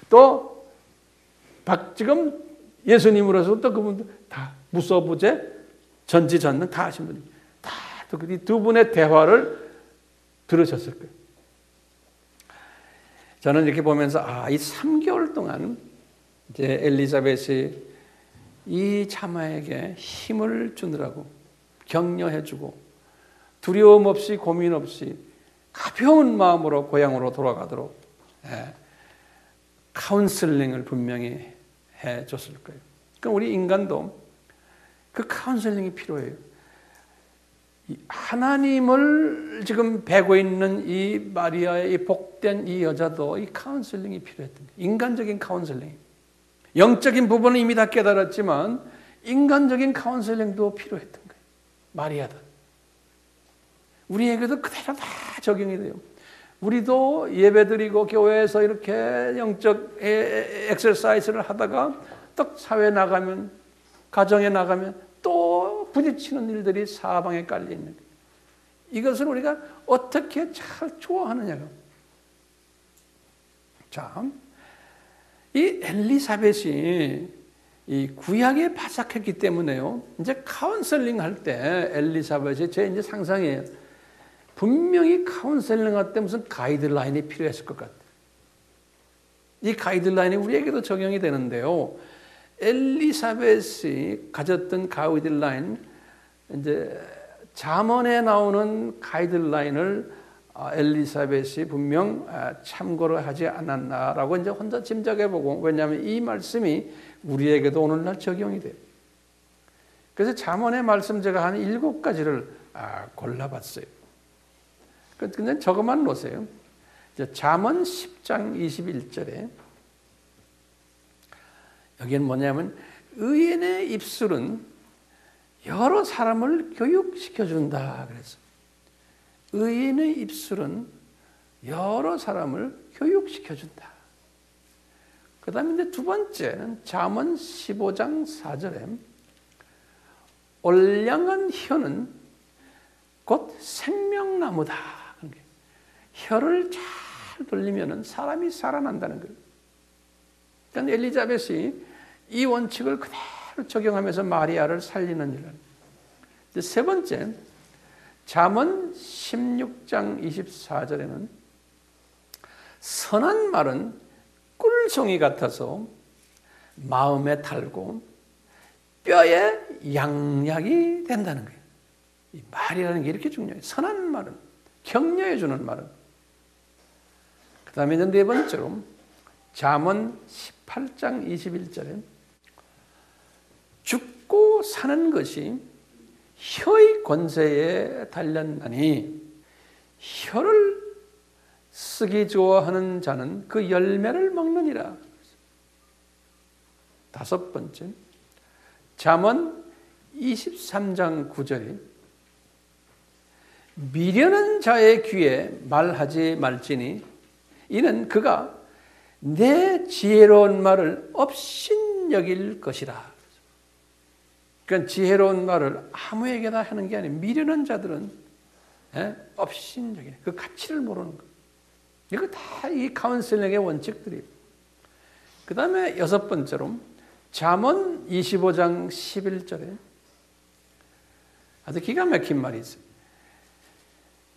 또 지금 예수님으로서 또 그분들 다 무소부재 전지전능 다 하신 분이 다 이 두 분의 대화를 들으셨을 거예요. 저는 이렇게 보면서 이 3개월 동안 이제 엘리사벳이 이 자매에게 힘을 주느라고 격려해주고 두려움 없이 고민 없이 가벼운 마음으로 고향으로 돌아가도록 카운슬링을 분명히 해줬을 거예요. 그럼 우리 인간도 그 카운슬링이 필요해요. 하나님을 지금 배고 있는 이 마리아의 이 복된 이 여자도 이 카운슬링이 필요했던 거예요. 인간적인 카운슬링. 영적인 부분은 이미 다 깨달았지만 인간적인 카운슬링도 필요했던 거예요. 마리아도. 우리에게도 그대로 다 적용이 돼요. 우리도 예배드리고 교회에서 이렇게 영적 엑서사이즈를 하다가 또 사회에 나가면 가정에 나가면 또 부딪히는 일들이 사방에 깔려 있는 거예요. 이것을 우리가 어떻게 잘 좋아하느냐가. 자, 이 엘리사벳이 이 구약에 바삭했기 때문에요. 이제 카운셀링 할 때 엘리사벳이 제 이제 상상이에요. 분명히 카운셀링 할 때 무슨 가이드라인이 필요했을 것 같아요. 이 가이드라인이 우리에게도 적용이 되는데요. 엘리사벳이 가졌던 가이드라인, 이제 잠언에 나오는 가이드라인을 엘리사벳이 분명 참고를 하지 않았나라고 이제 혼자 짐작해보고, 왜냐하면 이 말씀이 우리에게도 오늘날 적용이 돼요. 그래서 잠언의 말씀 제가 한 7가지를 골라봤어요. 그냥 저것만 놓으세요. 잠언 10장 21절에 여기는 뭐냐면 의인의 입술은 여러 사람을 교육시켜준다 그래서 의인의 입술은 여러 사람을 교육시켜준다. 그 다음에 이제 두 번째는 잠언 15장 4절에 올량한 혀는 곧 생명나무다. 혀를 잘 돌리면 사람이 살아난다는 거예요. 그러니까 엘리자벳이 이 원칙을 그대로 적용하면서 마리아를 살리는 일을. 이제 세 번째, 잠언 16장 24절에는 선한 말은 꿀송이 같아서 마음에 달고 뼈에 양약이 된다는 거예요. 이 말이라는 게 이렇게 중요해요. 선한 말은, 격려해 주는 말은. 그 다음에 네 번째로 잠언 18장 21절에 죽고 사는 것이 혀의 권세에 달렸나니 혀를 쓰기 좋아하는 자는 그 열매를 먹느니라. 다섯 번째, 잠언 23장 9절에 미련한 자의 귀에 말하지 말지니 이는 그가 내 지혜로운 말을 업신여길 것이라. 그러니까 지혜로운 말을 아무에게나 하는 게 아니에요. 미련한 자들은 업신여길, 그 가치를 모르는 거예요. 이거 다 이 카운셀링의 원칙들이에요. 그 다음에 여섯 번째로 잠언 25장 11절에 아주 기가 막힌 말이 있어요.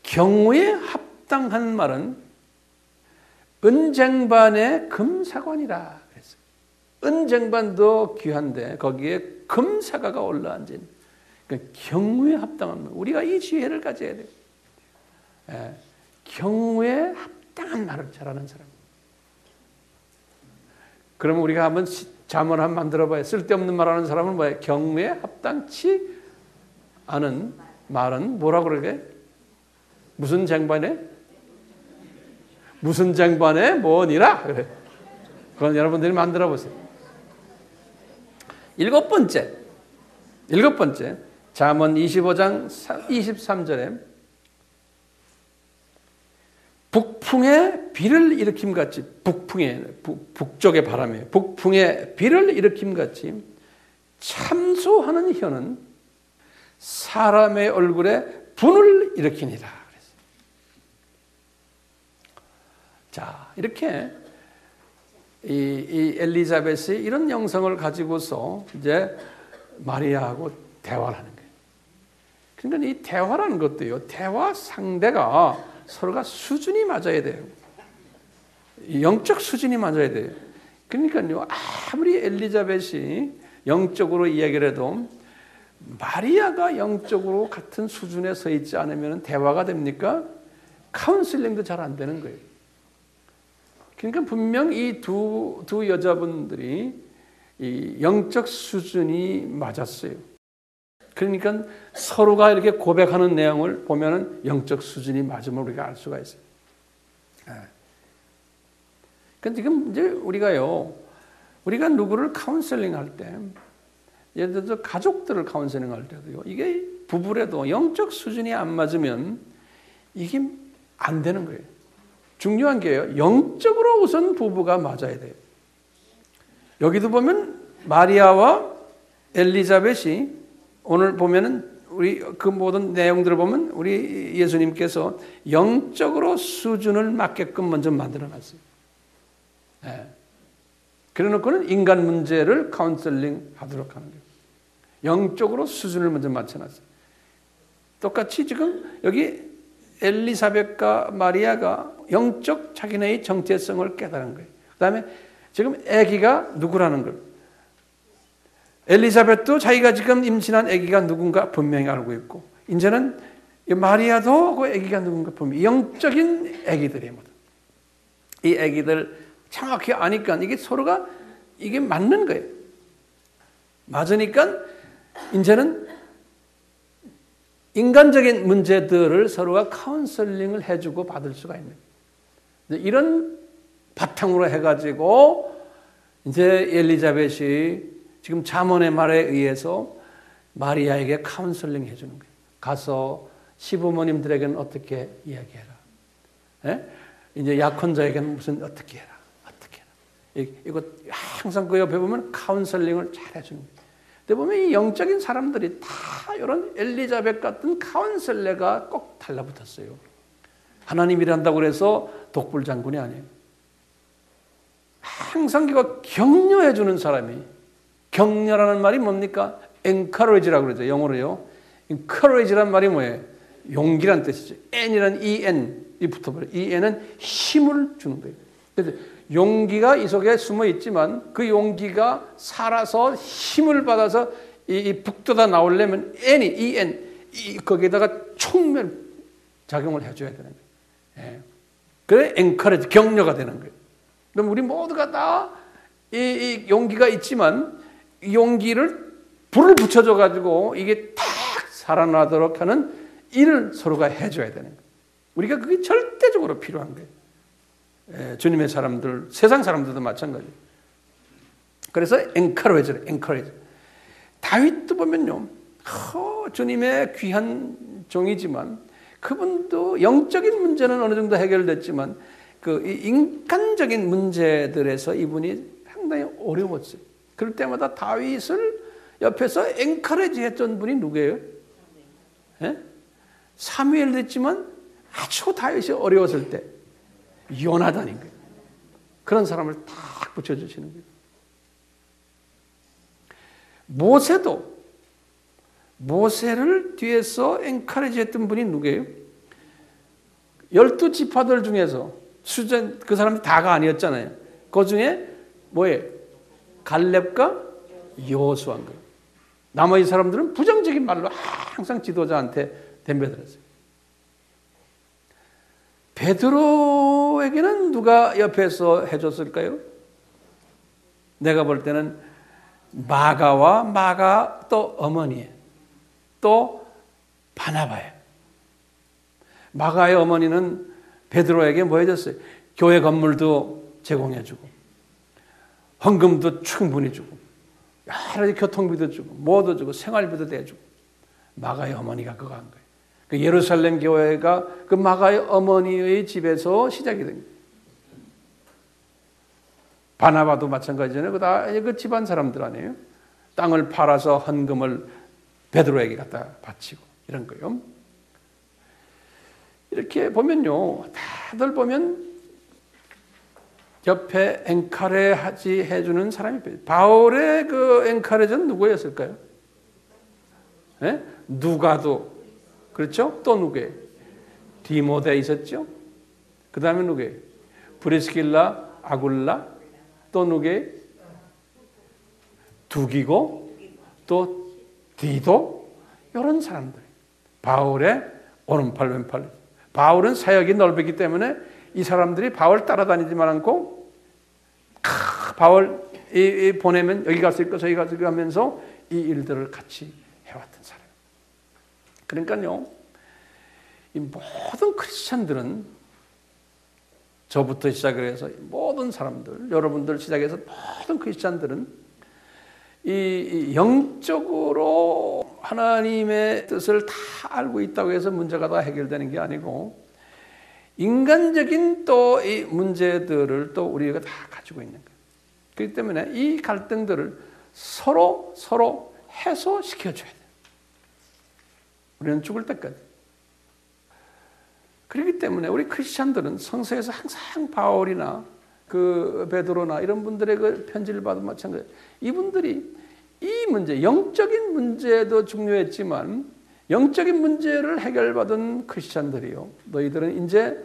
경우에 합당한 말은 은쟁반의 금사관이라 그랬어요. 은쟁반도 귀한데 거기에 금사과가 올라앉은, 그러니까 경우에 합당한 말. 우리가 이 지혜를 가져야 돼요. 경우에 합당한 말을 잘하는 사람. 그러면 우리가 한번 잠언 한번 만들어봐요. 쓸데없는 말하는 사람은 뭐예요? 경우에 합당치 않은 말은 뭐라고 그러게? 무슨 쟁반에? 무슨 쟁반에 뭐니라? 그래. 그건 여러분들이 만들어 보세요. 일곱 번째, 잠언 25장 23절에 북풍에 비를 일으킴같이, 북쪽의 바람이에요. 북풍에 비를 일으킴같이 참소하는 혀는 사람의 얼굴에 분을 일으키니라. 자, 이렇게 이 엘리자벳이 이런 영성을 가지고서 이제 마리아하고 대화를 하는 거예요. 그러니까 이 대화라는 것도요, 대화 상대가 서로가 수준이 맞아야 돼요. 영적 수준이 맞아야 돼요. 그러니까요, 아무리 엘리자벳이 영적으로 이야기를 해도 마리아가 영적으로 같은 수준에 서 있지 않으면 대화가 됩니까? 카운슬링도 잘 안 되는 거예요. 그러니까 분명 이 두 여자분들이 이 영적 수준이 맞았어요. 그러니까 서로가 이렇게 고백하는 내용을 보면은 영적 수준이 맞음을 우리가 알 수가 있어요. 그러니까 지금 이제 우리가 누구를 카운셀링 할 때, 예를 들어서 가족들을 카운셀링 할 때도요, 이게 부부래도 영적 수준이 안 맞으면 이게 안 되는 거예요. 중요한 게요, 영적으로 우선 부부가 맞아야 돼요. 여기도 보면 마리아와 엘리자벳이 오늘 보면은 우리 그 모든 내용들을 보면 우리 예수님께서 영적으로 수준을 맞게끔 먼저 만들어놨어요. 네. 그래놓고는 인간 문제를 카운셀링 하도록 하는 거예요. 영적으로 수준을 먼저 맞춰놨어요. 똑같이 지금 여기 엘리사벳과 마리아가 영적 자기네의 정체성을 깨달은 거예요. 그 다음에 지금 아기가 누구라는 걸. 엘리사벳도 자기가 지금 임신한 아기가 누군가 분명히 알고 있고, 이제는 마리아도 그 아기가 누군가 분명히, 영적인 아기들이에요. 이 아기들 정확히 아니까 이게 서로가 이게 맞는 거예요. 맞으니까 이제는 인간적인 문제들을 서로가 카운셀링을 해주고 받을 수가 있는 거예요. 이런 바탕으로 해가지고 이제 엘리자벳이 지금 잠언의 말에 의해서 마리아에게 카운셀링 해주는 거예요. 가서 시부모님들에게는 어떻게 이야기해라. 예? 이제 약혼자에게는 무슨 어떻게 해라. 어떻게 해라. 이거 항상 그 옆에 보면 카운셀링을 잘 해주는 거예요. 근데 보면 이 영적인 사람들이 다 이런 엘리자벳 같은 카운셀러가 꼭 달라붙었어요. 하나님이 한다고 그래서 독불장군이 아니에요. 항상 이거 격려해주는 사람이, 격려라는 말이 뭡니까? encourage라고 그러죠. 영어로요. encourage란 말이 뭐예요? 용기란 뜻이죠. N이란 EN, 이 붙어버려요. EN은 힘을 주는 거예요. 그래서 용기가 이 속에 숨어 있지만 그 용기가 살아서 힘을 받아서 이 북돋아 나오려면 N이, EN, 거기에다가 총멸 작용을 해줘야 되는 거예요. 예. 그래, encourage, 격려가 되는 거예요. 그럼 우리 모두가 다 이 용기가 있지만 이 용기를 불을 붙여줘가지고 이게 탁 살아나도록 하는 일을 서로가 해줘야 되는 거예요. 우리가 그게 절대적으로 필요한 거예요. 예, 주님의 사람들, 세상 사람들도 마찬가지예요. 그래서 encourage. 다윗도 보면요, 주님의 귀한 종이지만 그분도 영적인 문제는 어느 정도 해결됐지만 그 인간적인 문제들에서 이분이 상당히 어려웠어요. 그럴 때마다 다윗을 옆에서 엔커레지 했던 분이 누구예요? 예? 사무엘도 했지만 아주 다윗이 어려웠을 때 요나단인 거예요. 그런 사람을 딱 붙여주시는 거예요. 모세를 뒤에서 엔커레지 했던 분이 누구예요? 12지파들 중에서 그 사람이 다가 아니었잖아요. 그 중에 뭐예요? 갈렙과 여호수아인 거예요. 나머지 사람들은 부정적인 말로 항상 지도자한테 덤벼들었어요. 베드로에게는 누가 옆에서 해줬을까요? 내가 볼 때는 마가 또 어머니예요. 또 바나바예요. 마가의 어머니는 베드로에게 뭐 해줬어요? 교회 건물도 제공해주고 헌금도 충분히 주고 여러 가지 교통비도 주고 뭐도 주고 생활비도 대주고 마가의 어머니가 그거 한 거예요. 그 예루살렘 교회가 그 마가의 어머니의 집에서 시작이 된 거예요. 바나바도 마찬가지잖아요. 다 그 집안 사람들 아니에요. 땅을 팔아서 헌금을 베드로에게 갖다 바치고 이런 거예요. 이렇게 보면요, 다들 보면 옆에 엔카레하지 해주는 사람이 바울의 그 엔카레는 누구였을까요? 네? 누가도 그렇죠? 또 누구예요? 디모데 있었죠? 그 다음에 누구예요? 브리스길라, 아굴라, 또 누구예요? 두기고, 또 디도, 이런 사람들. 바울의 오른팔 왼팔. 바울은 사역이 넓었기 때문에 이 사람들이 바울 따라다니지만 않고 바울 보내면 여기 갈 수 있고 저기 갈 수 있고 하면서 이 일들을 같이 해왔던 사람. 그러니까요, 이 모든 크리스찬들은 저부터 시작을 해서 모든 사람들, 여러분들 시작해서 모든 크리스찬들은 이 영적으로 하나님의 뜻을 다 알고 있다고 해서 문제가 다 해결되는 게 아니고 인간적인 또 이 문제들을 또 우리가 다 가지고 있는 거예요. 그렇기 때문에 이 갈등들을 서로 해소시켜줘야 돼요. 우리는 죽을 때까지. 그렇기 때문에 우리 크리스찬들은 성서에서 항상 바울이나 그 베드로나 이런 분들의 그 편지를 받은 마찬가지. 이분들이 이 문제, 영적인 문제도 중요했지만 영적인 문제를 해결받은 크리스찬들이요. 너희들은 이제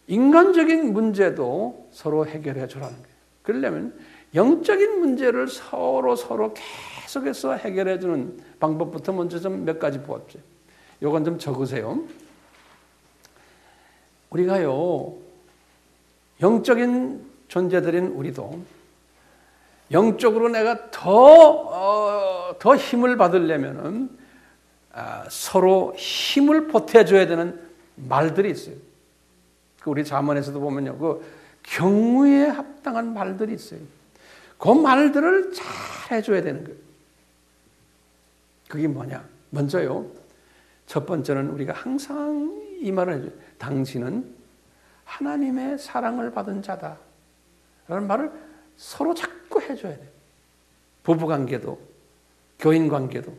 인간적인 문제도 서로 해결해 주라는 거예요. 그러려면 영적인 문제를 서로 계속해서 해결해 주는 방법부터 먼저 좀 몇 가지 보았죠. 요건 좀 적으세요. 우리가요, 영적인 존재들인 우리도 영적으로 내가 더 힘을 받으려면은 서로 힘을 보태줘야 되는 말들이 있어요. 우리 잠언에서도 보면요, 그 경우에 합당한 말들이 있어요. 그 말들을 잘 해줘야 되는 거예요. 그게 뭐냐? 먼저요, 첫 번째는 우리가 항상 이 말을 해줘요. 당신은 하나님의 사랑을 받은 자다 라는 말을 서로 자꾸 해줘야 돼요. 부부관계도, 교인관계도,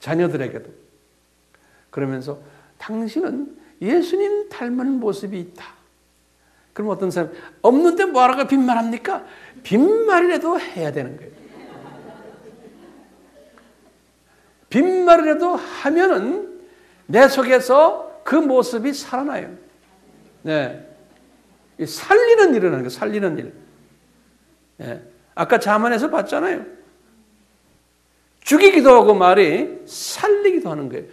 자녀들에게도. 그러면서 당신은 예수님 닮은 모습이 있다. 그럼 어떤 사람, 없는데 뭐하라고 빈말합니까? 빈말이라도 해야 되는 거예요. 빈말이라도 하면은 내 속에서 그 모습이 살아나요. 네. 살리는 일을 하는 거예요. 살리는 일. 네. 아까 잠언에서 봤잖아요. 죽이기도 하고 말이 살리기도 하는 거예요.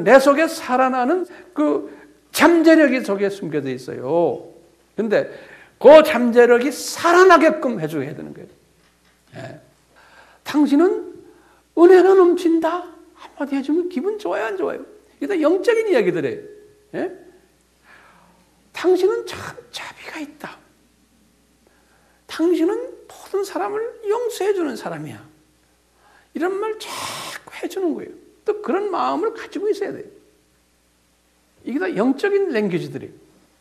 내 속에 살아나는 그 잠재력이 속에 숨겨져 있어요. 근데 그 잠재력이 살아나게끔 해줘야 되는 거예요. 네. 당신은 은혜가 넘친다. 한마디 해주면 기분 좋아요, 안 좋아요? 이게 다 영적인 이야기들이에요. 네? 당신은 참 자비가 있다. 당신은 모든 사람을 용서해주는 사람이야. 이런 말 자꾸 해주는 거예요. 또 그런 마음을 가지고 있어야 돼요. 이게 다 영적인 랭귀지들이에요.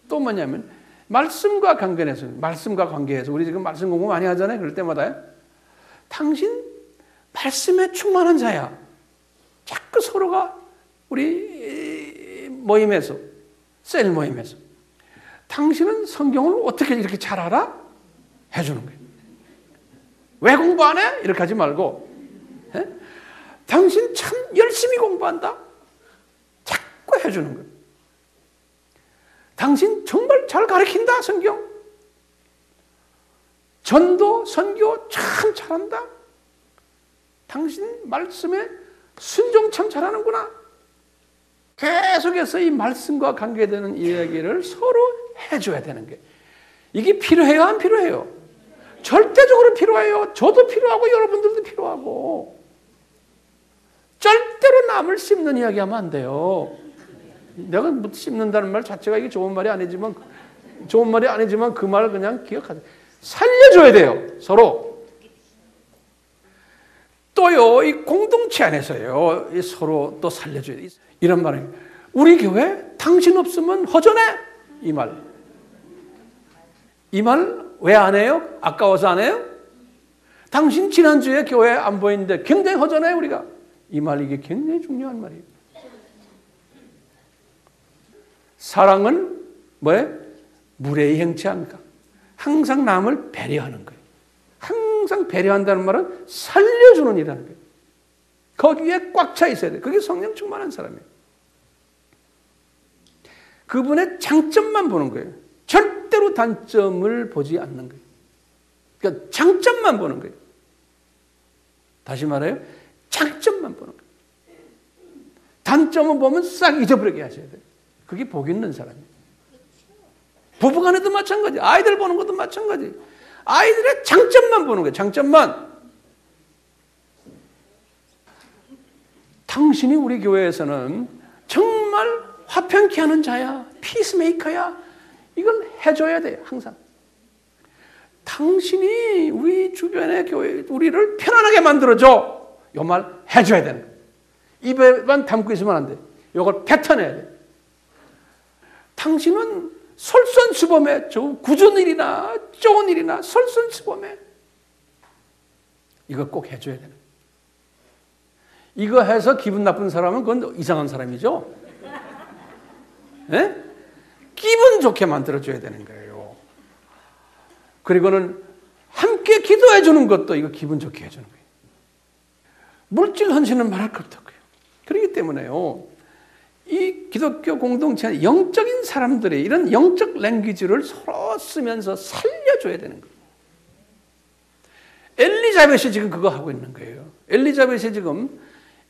또 뭐냐면 말씀과 관계해서 우리 지금 말씀 공부 많이 하잖아요. 그럴 때마다 당신 말씀에 충만한 자야. 자꾸 서로가 우리 모임에서, 셀 모임에서 당신은 성경을 어떻게 이렇게 잘 알아? 해주는 거예요. 왜 공부 안 해? 이렇게 하지 말고, 에? 당신 참 열심히 공부한다? 자꾸 해주는 거예요. 당신 정말 잘 가르친다, 성경. 전도, 선교 참 잘한다. 당신 말씀에 순종 참 잘하는구나. 계속해서 이 말씀과 관계되는 이야기를 서로 해줘야 되는 게, 이게 필요해요, 안 필요해요? 절대적으로 필요해요. 저도 필요하고 여러분들도 필요하고. 절대로 남을 씹는 이야기하면 안 돼요. 내가 씹는다는 말 자체가 이게 좋은 말이 아니지만 그 말을 그냥 기억하세요. 살려줘야 돼요, 서로. 또요, 이 공동체 안에서요, 이 서로 또 살려줘야 돼요. 이런 말이에요. 우리 교회 당신 없으면 허전해. 이 말 왜 안 해요? 아까워서 안 해요? 당신 지난주에 교회 안 보이는데 굉장히 허전해요, 우리가. 이 말, 이게 굉장히 중요한 말이에요. 사랑은 뭐예요? 물의 행치 아닙니까? 항상 남을 배려하는 거예요. 항상 배려한다는 말은 살려주는 일이라는 거예요. 거기에 꽉 차 있어야 돼요. 그게 성령 충만한 사람이에요. 그분의 장점만 보는 거예요. 절대로 단점을 보지 않는 거예요. 그러니까 장점만 보는 거예요. 다시 말해요. 장점만 보는 거예요. 단점을 보면 싹 잊어버리게 하셔야 돼요. 그게 복 있는 사람이에요. 부부간에도 마찬가지. 아이들 보는 것도 마찬가지. 아이들의 장점만 보는 거예요. 장점만. 당신이 우리 교회에서는 정말 화평케 하는 자야. 피스메이커야. 이걸 해줘야 돼요. 항상. 당신이 우리 주변의 교회, 우리를 편안하게 만들어줘. 이 말 해줘야 되는 거예요. 입에만 담고 있으면 안 돼. 이걸 뱉어내야 돼. 당신은 솔선수범해. 굳은 일이나 좋은 일이나 솔선수범해. 이거 꼭 해줘야 되는 거예요. 이거 해서 기분 나쁜 사람은 그건 이상한 사람이죠. 예? 기분 좋게 만들어줘야 되는 거예요. 그리고는 함께 기도해 주는 것도 이거 기분 좋게 해주는 거예요. 물질 헌신은 말할 것도 없고요. 그렇기 때문에요. 이 기독교 공동체 영적인 사람들이 이런 영적 랭귀지를 서로 쓰면서 살려줘야 되는 거예요. 엘리자벳이 지금 그거 하고 있는 거예요.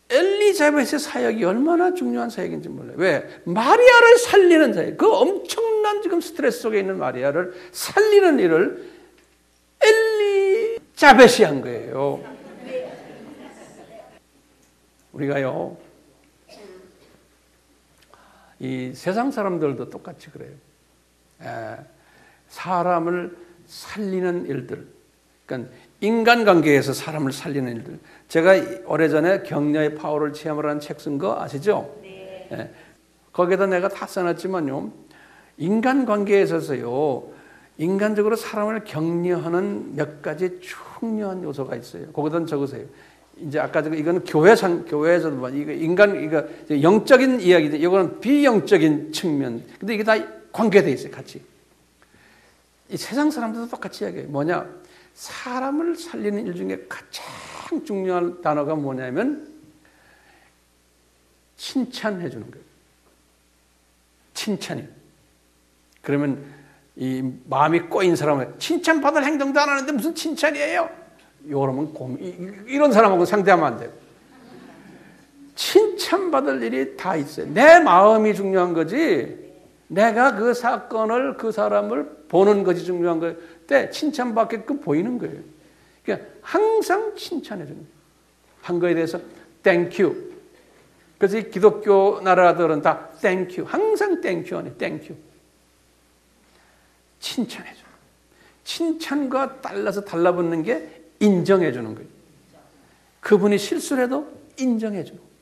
엘리자벳의 사역이 얼마나 중요한 사역인지 몰라요. 왜? 마리아를 살리는 사역, 그 엄청난 지금 스트레스 속에 있는 마리아를 살리는 일을 엘리자벳이 한 거예요. 우리가요, 이 세상 사람들도 똑같이 그래요. 사람을 살리는 일들, 그러니까 인간관계에서 사람을 살리는 일들. 제가 오래전에 격려의 파워를 체험하라는 책 쓴 거 아시죠? 네. 거기에다 내가 다 써놨지만요, 인간관계에 있어서요, 인간적으로 사람을 격려하는 몇 가지 중요한 요소가 있어요. 거기다 적으세요. 이제 아까 이건 교회에서도 봐. 이거 영적인 이야기죠. 이거는 비영적인 측면. 근데 이게 다 관계돼 있어요, 같이. 이 세상 사람들도 똑같이 이야기해요. 뭐냐? 사람을 살리는 일 중에 가장 중요한 단어가 뭐냐면 칭찬해 주는 거예요. 칭찬이에요. 그러면 이 마음이 꼬인 사람은 칭찬받을 행동도 안 하는데 무슨 칭찬이에요? 이러면 이런 사람하고 상대하면 안 돼요. 칭찬받을 일이 다 있어요. 내 마음이 중요한 거지 내가 그 사건을 그 사람을 보는 것이 중요한 거예요. 때 칭찬받게끔 보이는 거예요. 그러니까 항상 칭찬해 주는 거예요. 한 거에 대해서 thank you. 그래서 이 기독교 나라들은 다 thank you. 항상 thank you 하네. thank you. 칭찬해 줘. 칭찬과 달라붙는 게 인정해 주는 거예요. 그분이 실수를 해도 인정해 주는 거예요.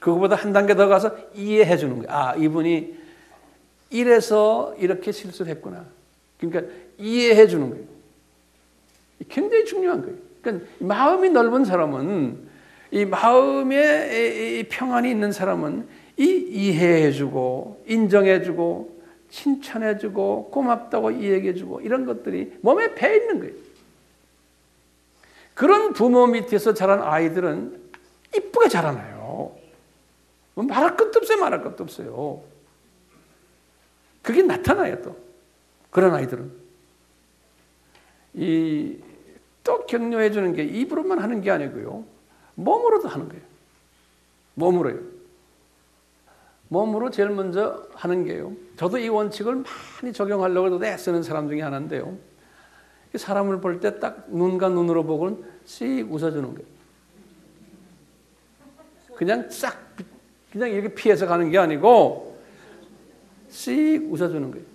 그거보다 한 단계 더 가서 이해해 주는 거예요. 아, 이분이 이래서 이렇게 실수를 했구나. 그러니까 이해해 주는 거예요. 굉장히 중요한 거예요. 그러니까 마음이 넓은 사람은, 이 마음에 이 평안이 있는 사람은 이해해 주고 인정해 주고 칭찬해 주고 고맙다고 이야기해 주고 이런 것들이 몸에 배 있는 거예요. 그런 부모 밑에서 자란 아이들은 이쁘게 자라나요. 말할 것도 없어요. 말할 것도 없어요. 그게 나타나요. 또 그런 아이들은 또 격려해 주는 게 입으로만 하는 게 아니고요, 몸으로도 하는 거예요. 몸으로요. 몸으로 제일 먼저 하는 게요, 저도 이 원칙을 많이 적용하려고 애쓰는 사람 중에 하나인데요, 사람을 볼 때 딱 눈과 눈으로 보고는 씩 웃어주는 거예요. 그냥 그냥 이렇게 피해서 가는 게 아니고 씩 웃어주는 거예요.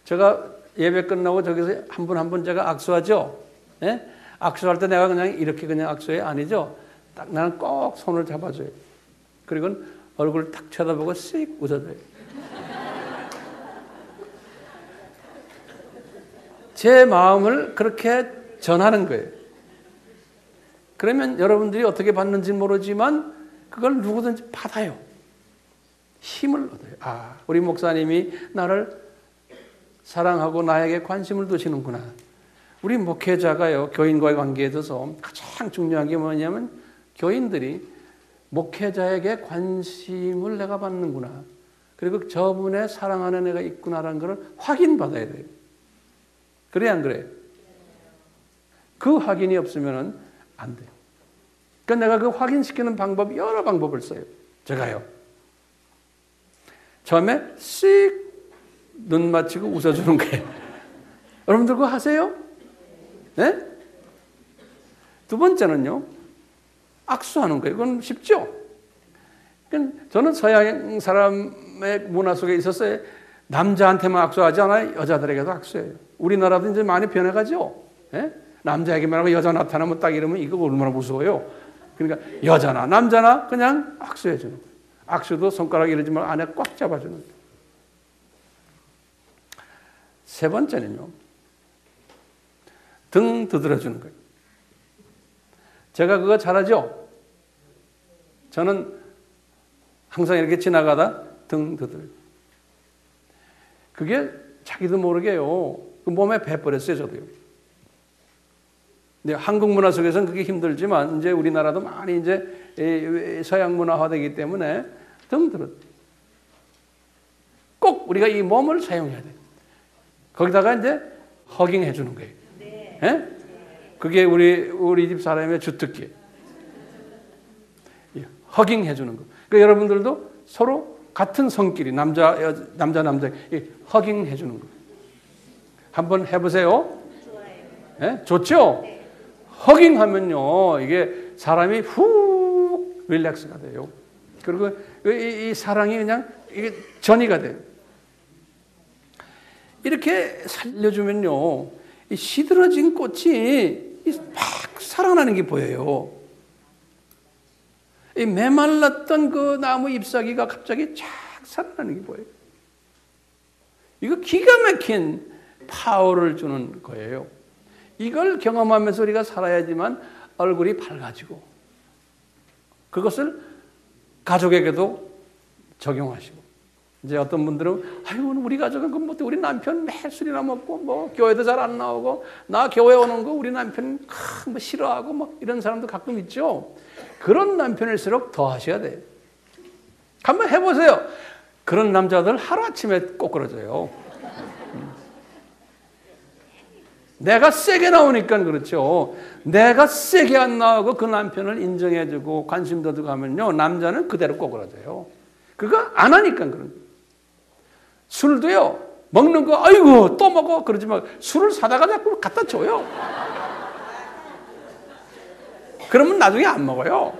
제가 예배 끝나고 저기서 한 분 한 분 제가 악수하죠. 예? 악수할 때 내가 그냥 이렇게 그냥 악수해? 아니죠. 딱 나는 꼭 손을 잡아줘요. 그리고 얼굴 탁 쳐다보고 씩 웃어줘요. 제 마음을 그렇게 전하는 거예요. 그러면 여러분들이 어떻게 받는지 모르지만 그걸 누구든지 받아요. 힘을 얻어요. 아, 우리 목사님이 나를 사랑하고 나에게 관심을 두시는구나. 우리 목회자가요, 교인과의 관계에 있어서 가장 중요한 게 뭐냐면 교인들이 목회자에게 관심을 내가 받는구나. 그리고 저분의 사랑하는 애가 있구나라는 것을 확인받아야 돼요. 그래 안 그래요? 그 확인이 없으면 안 돼요. 그러니까 내가 그 확인시키는 방법, 여러 방법을 써요. 제가요. 처음에 씩 눈 맞추고 웃어주는 거예요. 여러분들 그거 하세요? 네? 두 번째는요, 악수하는 거예요. 그건 쉽죠? 저는 서양 사람의 문화 속에 있어서 남자한테만 악수하지 않아요. 여자들에게도 악수해요. 우리나라도 이제 많이 변해가죠? 네? 남자에게만 하고 여자 나타나면 딱 이러면 이거 얼마나 무서워요. 그러니까 여자나 남자나 그냥 악수해주는 거예요. 악수도 손가락 이러지 말고 안에 꽉 잡아주는 거예요. 세 번째는요, 등 두드려주는 거예요. 제가 그거 잘하죠? 저는 항상 이렇게 지나가다 등 두들. 그게 자기도 모르게요. 그 몸에 배버렸어요, 저도요. 근데 한국 문화 속에서는 그게 힘들지만 이제 우리나라도 많이 이제 서양 문화화되기 때문에 등 들어. 꼭 우리가 이 몸을 사용해야 돼. 거기다가 이제 허깅 해주는 거예요. 네. 예? 그게 우리 집 사람의 주특기. 허깅 해주는 거. 그러니까 여러분들도 서로 같은 성끼리 남자 허깅 해주는 거. 한번 해보세요. 좋아요. 예? 좋죠? 네. 허깅 하면요, 이게 사람이 훅 릴렉스가 돼요. 그리고 이 사랑이 그냥 이게 전이가 돼요. 이렇게 살려주면요, 이 시들어진 꽃이 막 살아나는 게 보여요. 이 메말랐던 그 나무 잎사귀가 갑자기 쫙 살아나는 게 보여요. 이거 기가 막힌 파워를 주는 거예요. 이걸 경험하면서 우리가 살아야지만 얼굴이 밝아지고, 그것을 가족에게도 적용하시고. 이제 어떤 분들은 아유, 우리 가족은 그 뭐 우리 남편 매일 술이나 먹고 뭐 교회도 잘 안 나오고 나 교회 오는 거 우리 남편 뭐 싫어하고 뭐 이런 사람도 가끔 있죠. 그런 남편일수록 더 하셔야 돼요. 한번 해보세요. 그런 남자들 하루아침에 꼬꾸라져요. 내가 세게 나오니까 그렇죠. 내가 세게 안 나오고 그 남편을 인정해주고 관심도 두고 하면요, 남자는 그대로 꼬꾸라져요. 그거 안 하니까 그런 거예요. 술도요, 먹는 거 아이고 또 먹어 그러지 마. 술을 사다가 자꾸 갖다 줘요. 그러면 나중에 안 먹어요.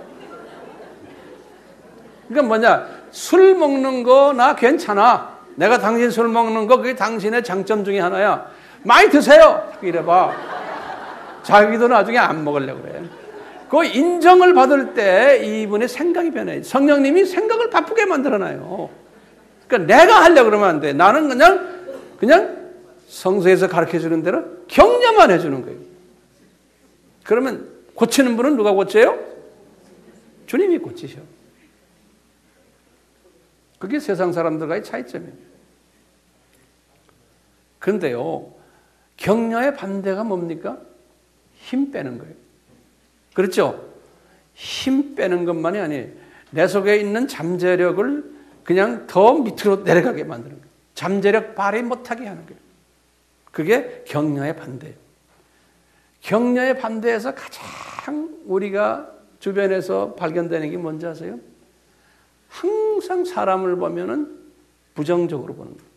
그러니까 뭐냐, 술 먹는 거 나 괜찮아. 내가 당신 술 먹는 거 그게 당신의 장점 중에 하나야. 많이 드세요. 이래봐. 자기도 나중에 안 먹으려고 그래. 그 인정을 받을 때 이분의 생각이 변해요. 성령님이 생각을 바쁘게 만들어놔요. 그러니까 내가 하려고 그러면 안 돼. 나는 그냥 성서에서 가르쳐주는 대로 격려만 해주는 거예요. 그러면 고치는 분은 누가 고쳐요? 주님이 고치셔. 그게 세상 사람들과의 차이점이에요. 그런데요, 격려의 반대가 뭡니까? 힘 빼는 거예요. 그렇죠? 힘 빼는 것만이 아니에요. 내 속에 있는 잠재력을 그냥 더 밑으로 내려가게 만드는 거예요. 잠재력 발휘 못하게 하는 거예요. 그게 격려의 반대예요. 격려의 반대에서 가장 우리가 주변에서 발견되는 게 뭔지 아세요? 항상 사람을 보면은 부정적으로 보는 거예요.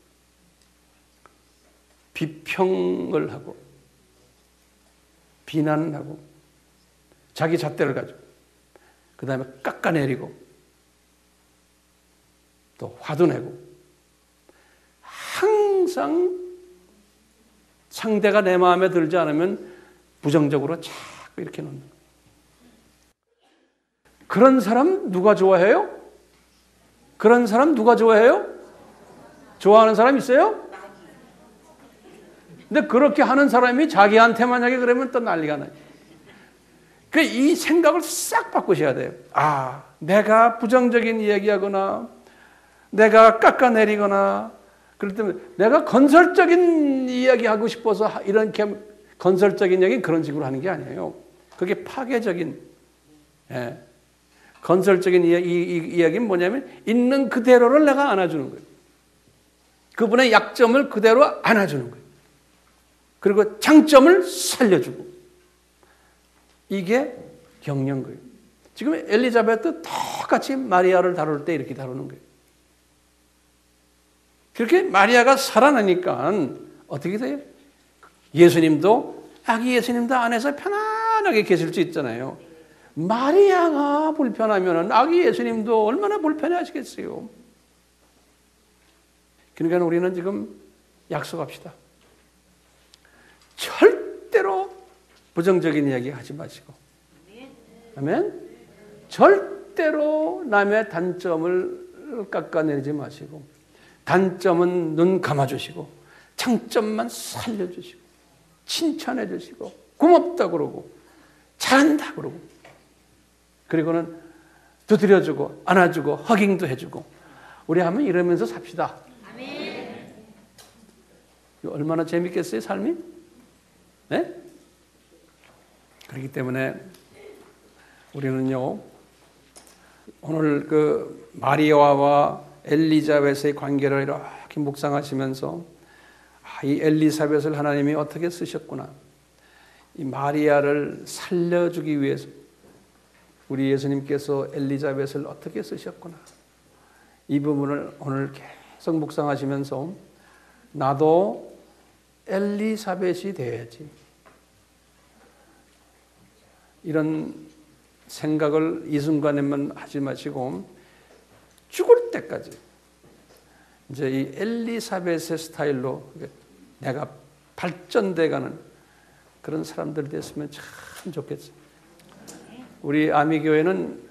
비평을 하고 비난을 하고 자기 잣대를 가지고 그 다음에 깎아내리고 또 화도 내고 항상 상대가 내 마음에 들지 않으면 부정적으로 자꾸 이렇게 놓는 거예요. 그런 사람 누가 좋아해요? 그런 사람 누가 좋아해요? 좋아하는 사람 있어요? 근데 그렇게 하는 사람이 자기한테 만약에 그러면 또 난리가 나요. 이 생각을 싹 바꾸셔야 돼요. 아, 내가 부정적인 이야기하거나 내가 깎아내리거나 그럴 때 내가 건설적인 이야기하고 싶어서 이렇게 건설적인 이야기는 그런 식으로 하는 게 아니에요. 그게 파괴적인, 건설적인 이야기는 뭐냐면 있는 그대로를 내가 안아주는 거예요. 그분의 약점을 그대로 안아주는 거예요. 그리고 장점을 살려주고. 이게 격려인 거예요. 지금 엘리자베트 똑같이 마리아를 다룰 때 이렇게 다루는 거예요. 그렇게 마리아가 살아나니까 어떻게 돼요? 예수님도, 아기 예수님도 안에서 편안하게 계실 수 있잖아요. 마리아가 불편하면 아기 예수님도 얼마나 불편해 하시겠어요. 그러니까 우리는 지금 약속합시다. 절대로 부정적인 이야기 하지 마시고, 아멘? 절대로 남의 단점을 깎아내리지 마시고, 단점은 눈 감아주시고 장점만 살려주시고 칭찬해 주시고 고맙다 그러고 잘한다 그러고 그리고는 두드려주고 안아주고 허깅도 해주고 우리 한번 이러면서 삽시다. 아멘. 얼마나 재밌겠어요, 삶이? 네? 그렇기 때문에 우리는요, 오늘 그 마리아와 엘리자벳의 관계를 이렇게 묵상하시면서 이 엘리사벳을 하나님이 어떻게 쓰셨구나, 이 마리아를 살려주기 위해서 우리 예수님께서 엘리자벳을 어떻게 쓰셨구나, 이 부분을 오늘 계속 묵상하시면서 나도 엘리사벳이 돼야지, 이런 생각을 이 순간에만 하지 마시고 죽을 때까지 이제 이 엘리사벳의 스타일로 내가 발전돼가는 그런 사람들이 됐으면 참 좋겠어요. 우리 아미교회는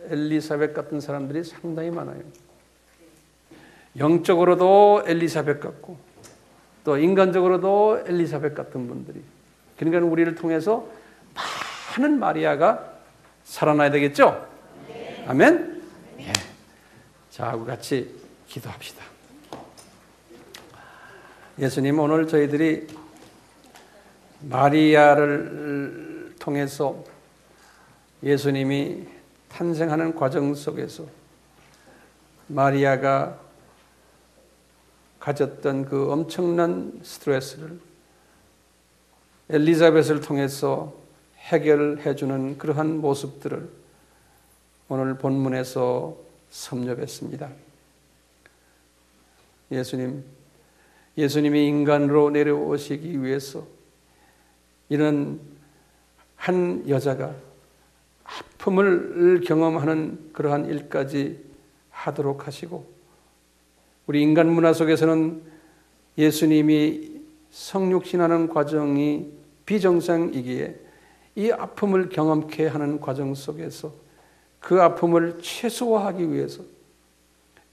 엘리사벳 같은 사람들이 상당히 많아요. 영적으로도 엘리사벳 같고 또 인간적으로도 엘리사벳 같은 분들이. 그러니까 우리를 통해서 많은 마리아가 살아나야 되겠죠? 네. 아멘? 네. 자, 우리 같이 기도합시다. 예수님, 오늘 저희들이 마리아를 통해서 예수님이 탄생하는 과정 속에서 마리아가 가졌던 그 엄청난 스트레스를 엘리자벳을 통해서 해결해 주는 그러한 모습들을 오늘 본문에서 섭렵했습니다. 예수님이 인간으로 내려오시기 위해서 이런 한 여자가 아픔을 경험하는 그러한 일까지 하도록 하시고, 우리 인간 문화 속에서는 예수님이 성육신하는 과정이 비정상이기에 이 아픔을 경험케 하는 과정 속에서 그 아픔을 최소화하기 위해서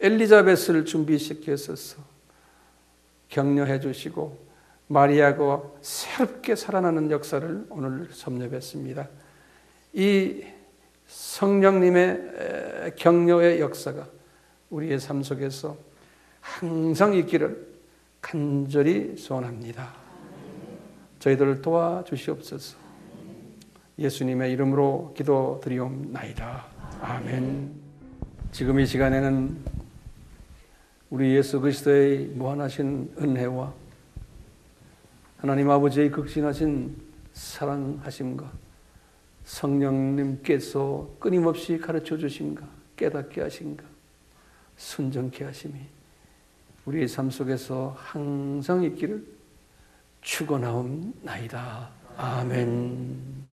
엘리자벳을 준비시켰어서 격려해 주시고 마리아가 새롭게 살아나는 역사를 오늘 섭렵했습니다. 이 성령님의 격려의 역사가 우리의 삶 속에서 항상 있기를 간절히 소원합니다. 저희들을 도와주시옵소서. 예수님의 이름으로 기도드리옵나이다. 아멘. 지금 이 시간에는 우리 예수 그리스도의 무한하신 은혜와 하나님 아버지의 극진하신 사랑하심과 성령님께서 끊임없이 가르쳐 주심과 깨닫게 하심과 순종케 하심이 우리의 삶 속에서 항상 있기를 축원하옵나이다. 아멘.